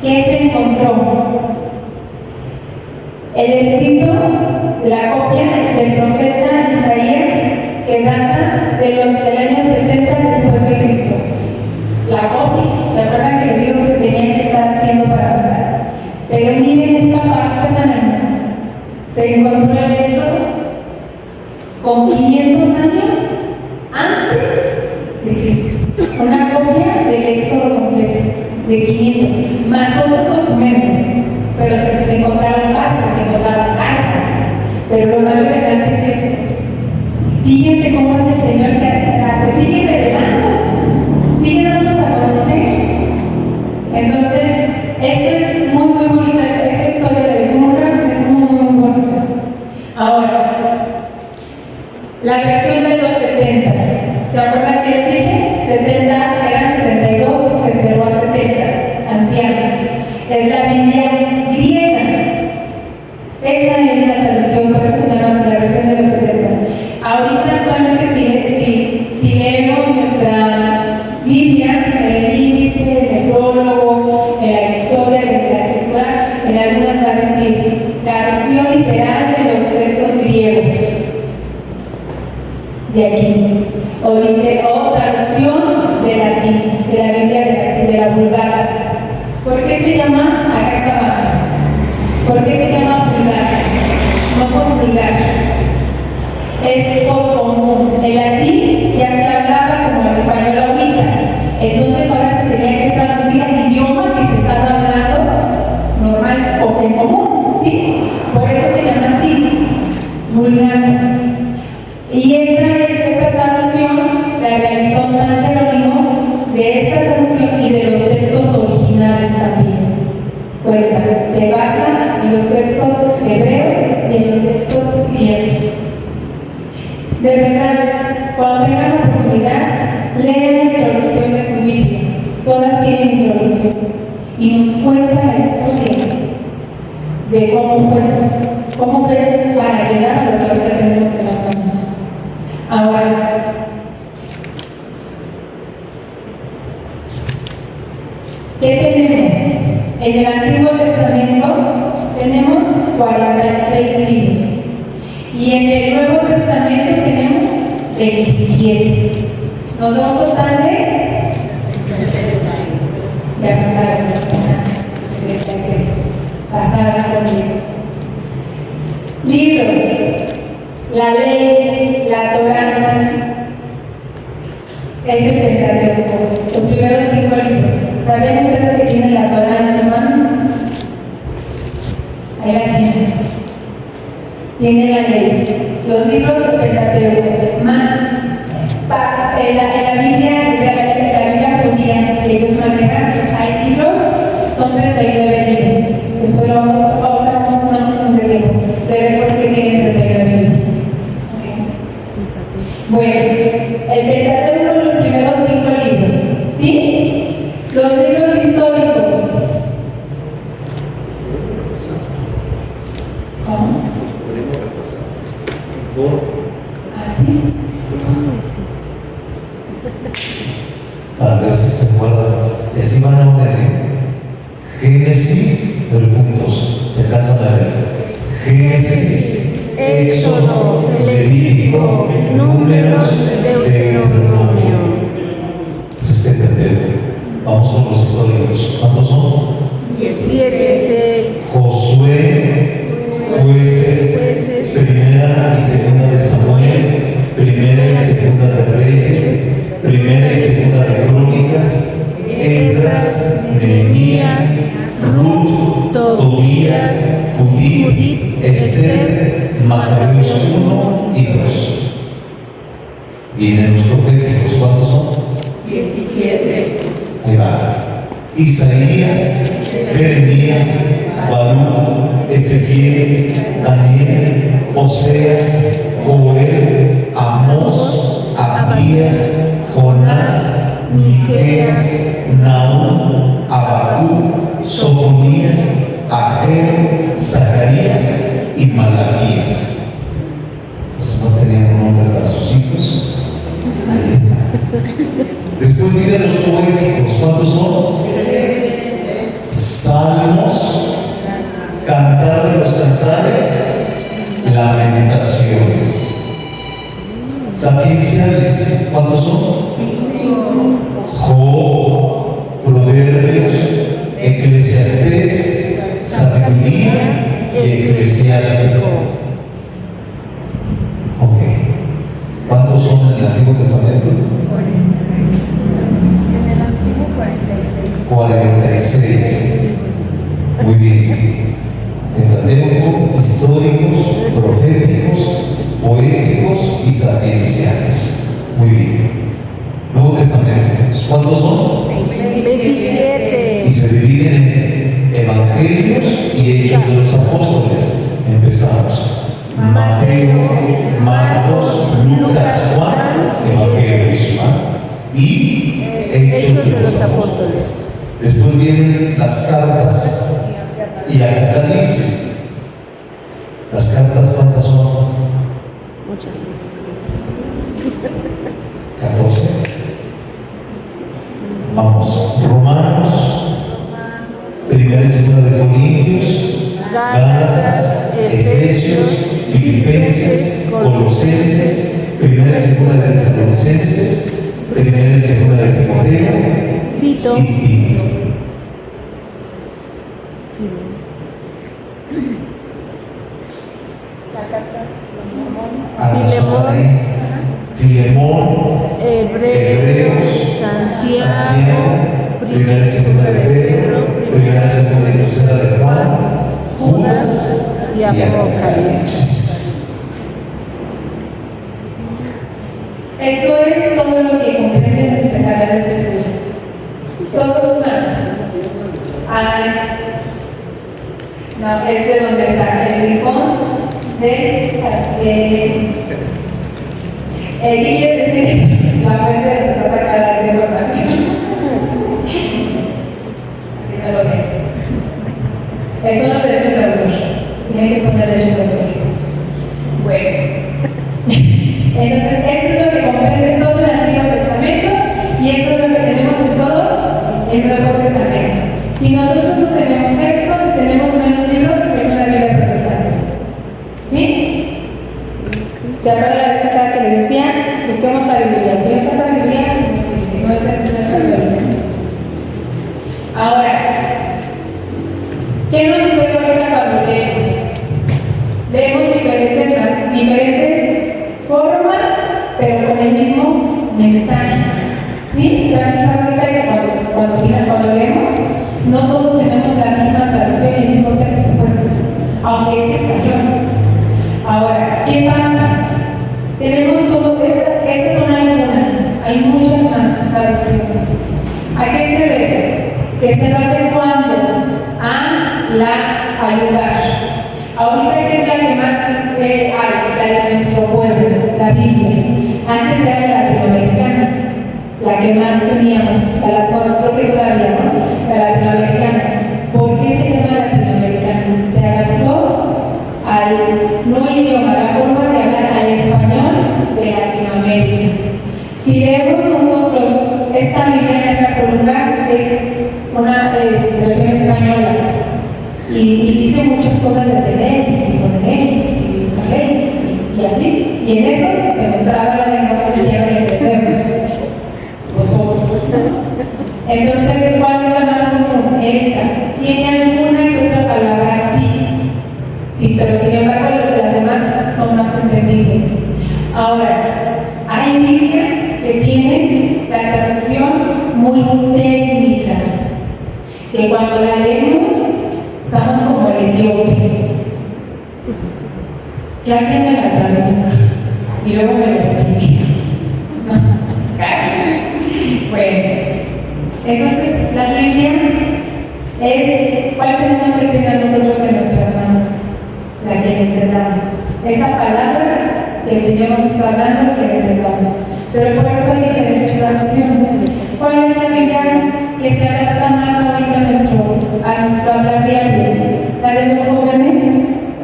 ¿Qué se encontró? El escrito, la copia del profeta Isaías, que data del año 70 después de Cristo. La copia, ¿se acuerdan que les digo que se tenía que estar haciendo para mandar? Pero miren esta parte tan hermosa. Se encontró el Éxodo con 500 años antes de Cristo. Una copia del Éxodo completo, de 500, más otros documentos, pero se encontraron partes, se encontraron cartas, pero lo más relevante es esto. Fíjense cómo es el Señor que se sigue revelando, sigue dándonos a conocer. Entonces, esto es muy, muy bonito, esta historia del Qumran es muy, muy bonita. Ahora, la versión de los 70, ¿se acuerdan que les dije? 70, eran 72, se cerró a 70 ancianos. Es la Biblia griega. Esa es la traducción, por eso se llama la versión de los Biblia de la Vulgata. ¿Por qué se llama? Acá está abajo. ¿Por qué se llama Vulgata? No por vulgar. Es por común. El latín ya se hablaba como el español ahorita. Entonces ahora se tenía que traducir al idioma que se estaba hablando normal o en común, ¿sí? Por eso se llama así, Vulgata. Y esta traducción la realizó San Jerónimo de esta traducción y de los textos originales también. Cuenta, se basa en los textos hebreos y en los textos griegos. De verdad, cuando tengan la oportunidad, lean la introducción de su Biblia. Todas tienen introducción. Y nos cuenta la historia de cómo fue para llegar a lo que ahorita tenemos en las manos. Ahora, ¿qué tenemos? En el Antiguo Testamento tenemos 46 libros. Y en el Nuevo Testamento tenemos 27. Nos da un total de... Ya pasaron por 10. Libros, la ley, la Torá, es el Pentateuco, los primeros 5 libros. ¿Saben ustedes que tienen la Torá en sus manos? Ahí la tienen. Tienen la ley, los libros del Pentateuco, más la Biblia judía que ellos manejan, hay libros, son 39 libros. Después lo vamos a no sé tiempo, pero recuerden que tienen 39 libros. Okay. Bueno, el Pentateuco, los primeros 5 libros, ¿sí? Los libros históricos. ¿Cómo? Podemos repasar. Por ¿Así? Para ver si se acuerdan, les iban a poner Génesis, pero puntos, se cansan de ver. Génesis, Éxodo, Levítico, Números, Deuteronomio. Se entender. Vamos con los históricos. ¿Cuántos son? 16. Josué, Jueces, Primera y Segunda de Samuel, Primera y Segunda de Reyes, Primera y Segunda de Crónicas, Esdras, Nehemías, Ruth, Tobías, Judith, Esther, Macabeos 1 y 2. Y de los proféticos, ¿cuántos son? 17. Ahí va. Isaías, Jeremías, Baruch, Ezequiel, Daniel, Oseas, Joel, Amós, Abdías, Jonás, Miqueas, Nahum, Habacuc, Sofonías, Ageo, Zacarías y Malaquías. Pues no tenían un nombre para sus hijos. Ahí está. Después vienen los poéticos. ¿Cuántos son? Salmos, Cantar de los Cantares, Lamentaciones. Sapienciales. ¿Cuántos son? Job, Proverbios, Eclesiastés, Sabiduría y Eclesiástico. Ok. ¿Cuántos son en el Antiguo Testamento? 46. Muy bien. Pentateuco, históricos, proféticos, poéticos y sapienciales. Muy bien. Nuevo Testamento. ¿Cuántos son? 27. Y se dividen en evangelios y hechos de los apóstoles. Empezamos. Mateo, Marcos, Lucas, Juan, evangelios, ¿no? Y hechos de los apóstoles. Después vienen las cartas y Apocalipsis. Las cartas, ¿cuántas son? Muchas. 14. Vamos. Romanos, Primera y Segunda de Corintios, Gálatas, Efesios, Filipenses, Colosenses, Primera y Segunda de Tesalonicenses, Primera y segunda de Timoteo Tito. y Tito. Filemón, Hebreos, Santiago, primera y segunda de Pedro, primera, segunda y tercera de Juan, Judas y Apocalipsis. Esto es todo lo que comprende nuestra Sagrada Escritura. Todo sumado. No, es de donde está el rincón ¿qué quiere decir? La fuente de donde está sacada esta información. Así no lo ven. Estos son los derechos de autor. Tienen que poner derechos de autor. Bueno. Entonces, esto es lo que comprende todo el Antiguo Testamento y esto es lo que tenemos en todo el Nuevo Testamento. Si nosotros no tenemos esto, si tenemos menos libros, es una Biblia protestante. ¿Sí? ¿Se acuerdan la vez pasada que les decía? Busquemos a Biblia. Si no está esa Biblia, no es nuestra Biblia. Ahora, ¿qué nos sucede ahorita cuando leemos? Leemos diferentes formas, pero con el mismo mensaje. ¿Sí? ¿Se han fijado ahorita que cuando leemos, no todos tenemos la misma traducción y el mismo texto? Pues, aunque es español. Ahora, ¿qué pasa? Tenemos todo, estas son algunas, hay muchas más traducciones. ¿A qué se debe? Que se va adecuando al lugar. Ahorita, ¿qué es la que más hay? La de nuestro pueblo, la Biblia. Antes era la latinoamericana, la que más teníamos, creo que todavía, ¿no? La latinoamericana. ¿Por qué se llama latinoamericana? Se adaptó al no idioma, la forma de hablar al español de Latinoamérica. Si leemos nosotros esta Biblia en la columna, es una versión española y dice muchas cosas de tenéis y ponéis y buscaréis y así, y en eso se nos traba la lengua que ya no entendemos vosotros. Entonces, ¿cuál es la más común? Esta. ¿Tiene alguna que otra palabra así? Sí, pero sin embargo las demás son más entendibles. Ahora, hay Biblias que tienen la traducción muy técnica, que cuando la leemos estamos como el etíope. Que alguien me la traduzca y luego me la explique. Bueno, entonces la Biblia es, ¿cuál tenemos que tener nosotros en nuestras manos? La que entendamos. Esa palabra que el Señor nos está hablando, que entendamos. Pero por eso hay diferentes traducciones. ¿Cuál es la Biblia que se adapta más ahorita a nuestro hablar diario? ¿La de los jóvenes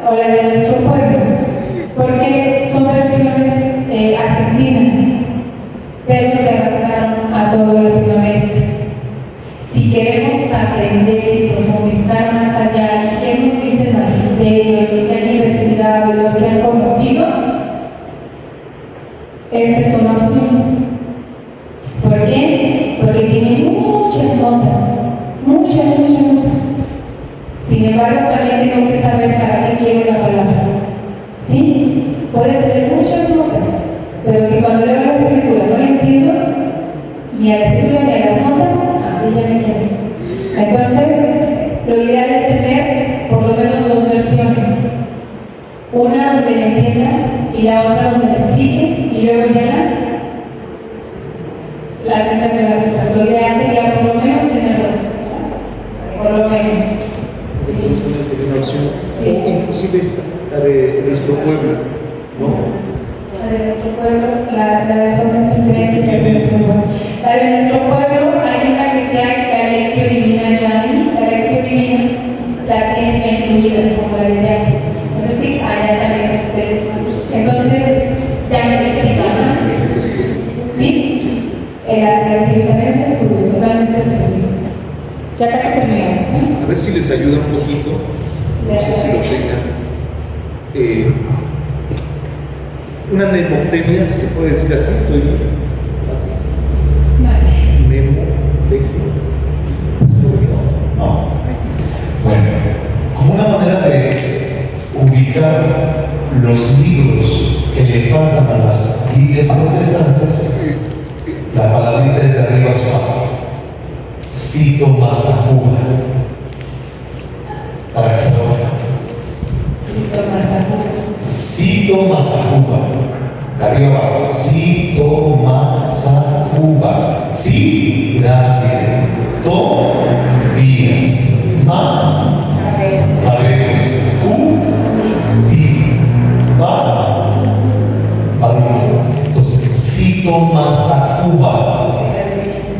o la de nuestro pueblo? Porque son versiones argentinas, pero se adaptaron a toda Latinoamérica. Si queremos aprender y profundizar más allá, y qué nos dice el magisterio, los que han investigado y los que han conocido, esta es una opción. ¿Por qué? Porque tiene muchas notas, muchas notas. Sin embargo, también tengo que saber para qué quiero la palabra. ¿Sí? Puede tener muchas notas, pero si cuando leo la escritura no la entiendo, ni a la escritura ni a las notas, así ya me quedo. Entonces, lo ideal es tener por lo menos dos versiones. Una donde la entienda y la otra donde la explique, y luego ya las interpretaciones. Lo ideal sería por lo menos tener dos. Por lo menos. Sí. Una opción. Sí. O inclusive esta, la de nuestro pueblo, ¿no? La de nuestro pueblo, la de Jóvenes Interesantes de nuestro pueblo. La de nuestro pueblo, hay una que trae la lección divina ya, la lección divina la tiene ya incluida como la de ya. Entonces, allá también ustedes. Entonces, ya nos explica más. ¿Sí? La que usan es estudio, totalmente estudio. Ya casi terminamos, ¿eh? A ver si les ayuda un poquito. No sé si lo tengan. Una nemoctemia, si se puede decir así, estoy bien. Cito Mazacuba. Para que se lo vean. Cito Mazacuba. De arriba abajo. Cito Mazacuba. Sí, gracias. To, vías. Ma, sabemos. U, di. Va, adiós. Entonces, Cito Mazacuba.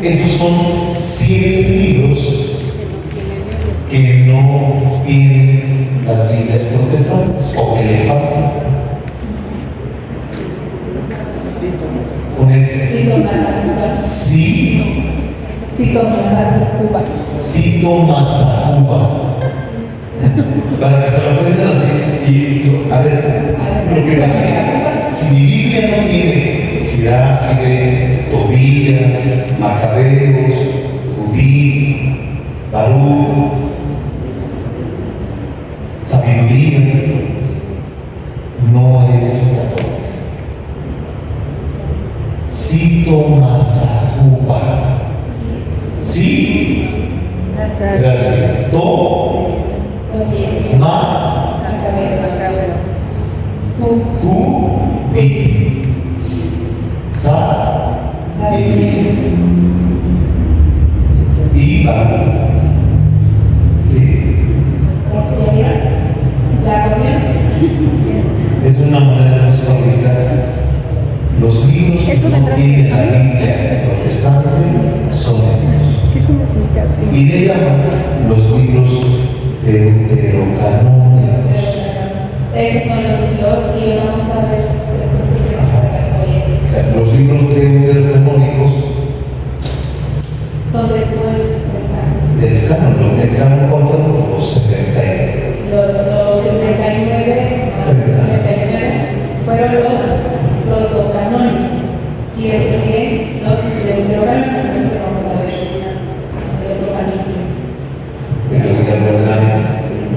Esos son 7 libros que no tienen las Biblias protestantes o que le faltan. Con ese Cito Mazacuba. sí, Cito Mazacuba. Cito Mazacuba. Para que se lo puedan así. Y a ver, lo que pasa, si mi Biblia no tiene Siracide, Tobías, Macabeos, Judí, Baruch, sabiduría, no es católica. Cito Mazacuba. Sí, gracias. To, ma, ku, di, sa, y va. ¿Sí? Es una manera de explicar. Los libros que no tienen la Biblia protestante son estos. Y le llaman los libros deuterocanónicos. Esos son los libros que vamos a ver después de que O sea, los libros deuterocanónicos son después del canon. Del canon contan los 70. los 79 fueron los protocanónicos y después siguen los deuterocanónicos que vamos a ver en el otro capítulo.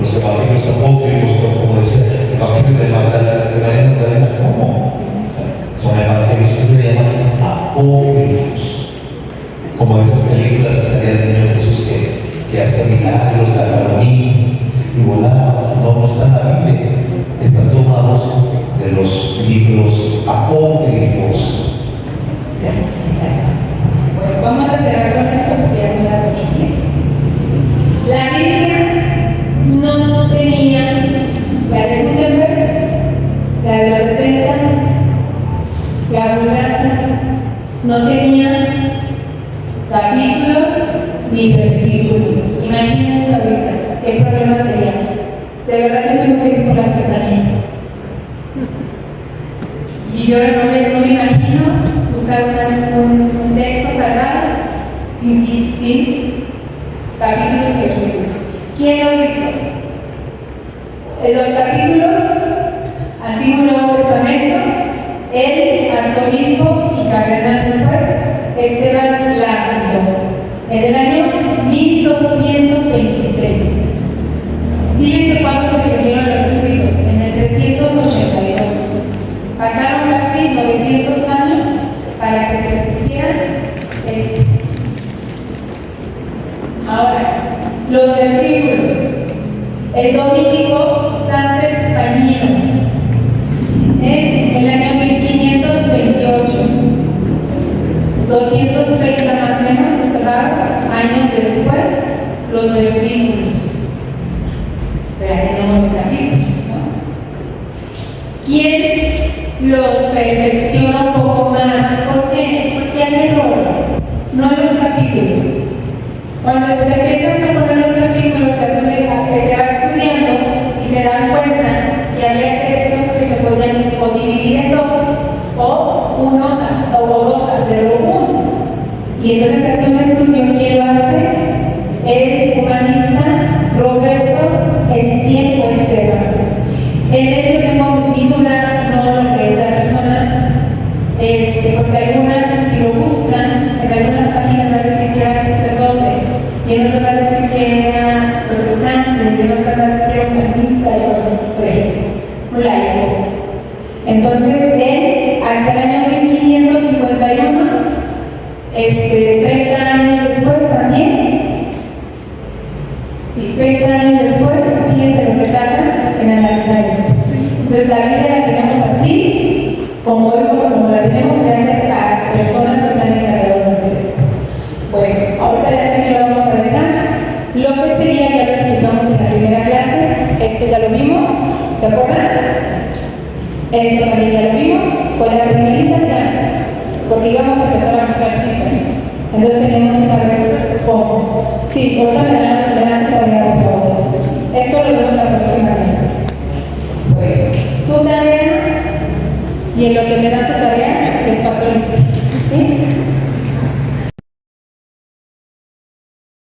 Los evangelios apócrifos, como decía, el evangelio de Magdalena, ¿cómo? Son evangelios que se llaman apócrifos. Como esas películas que salían del niño Jesús que hacía milagros, la dormía y volaba. No están en la Biblia, están tomados de los libros apócrifos. Bueno, vamos a cerrar con esto porque ya son las 8:00. La Biblia no tenía la de Gutenberg, la de los 70, la Vulgata, no tenía capítulos ni versículos. Imagínense ahorita, ¿qué problema sería? De verdad que estoy muy feliz por las pestañas. Y yo no me imagino buscar un texto sagrado sin capítulos y versículos. ¿Quién lo hizo? En los capítulos Antiguo y Nuevo Testamento, el arzobispo y cardenal después, Esteban Lácteo, en el año 1226. Fíjense cuándo se escribieron los escritos, en el 382. Pasaron casi 900 años para que se le pusieran esto. Ahora, los versículos. El dominico Santos Pañino, en el año 1528, 230 más o menos, años después, los versículos. Pero aquí no los capítulos, ¿no? ¿Quién los perfecciona un poco más? ¿Por qué? Porque hay errores, no en los capítulos. Cuando se empiezan a poner los versículos, se va estudiando y se dan cuenta que había textos que se podían o dividir en dos, o dos hacerlo uno. Y entonces hace un estudio. ¿Quién lo hace? El humanista Roberto Esteban. En él yo tengo mi duda, no lo que es la persona, porque algunas, si lo buscan, en algunas páginas va a decir que era sacerdote, y en otras va a decir que era protestante, y en otras va a decir que era humanista, y pues, un laico. Entonces, él, hacia el año 1551, 30 años después también, la Biblia la tenemos así, como hoy, como la tenemos gracias a personas que están encargadas de esto. Bueno, ahorita ya lo vamos a dejar. Lo que sería, ya lo explicamos en la primera clase, esto ya lo vimos, ¿se acuerdan? Esto también ya lo vimos, fue la primerita clase, porque íbamos a empezar a buscar citas. Entonces teníamos que saber cómo. Sí, ahorita me dan su tarea, por favor. Esto lo vemos la próxima vez. Bueno, su tarea, y en lo que me dan su tarea, les paso lista.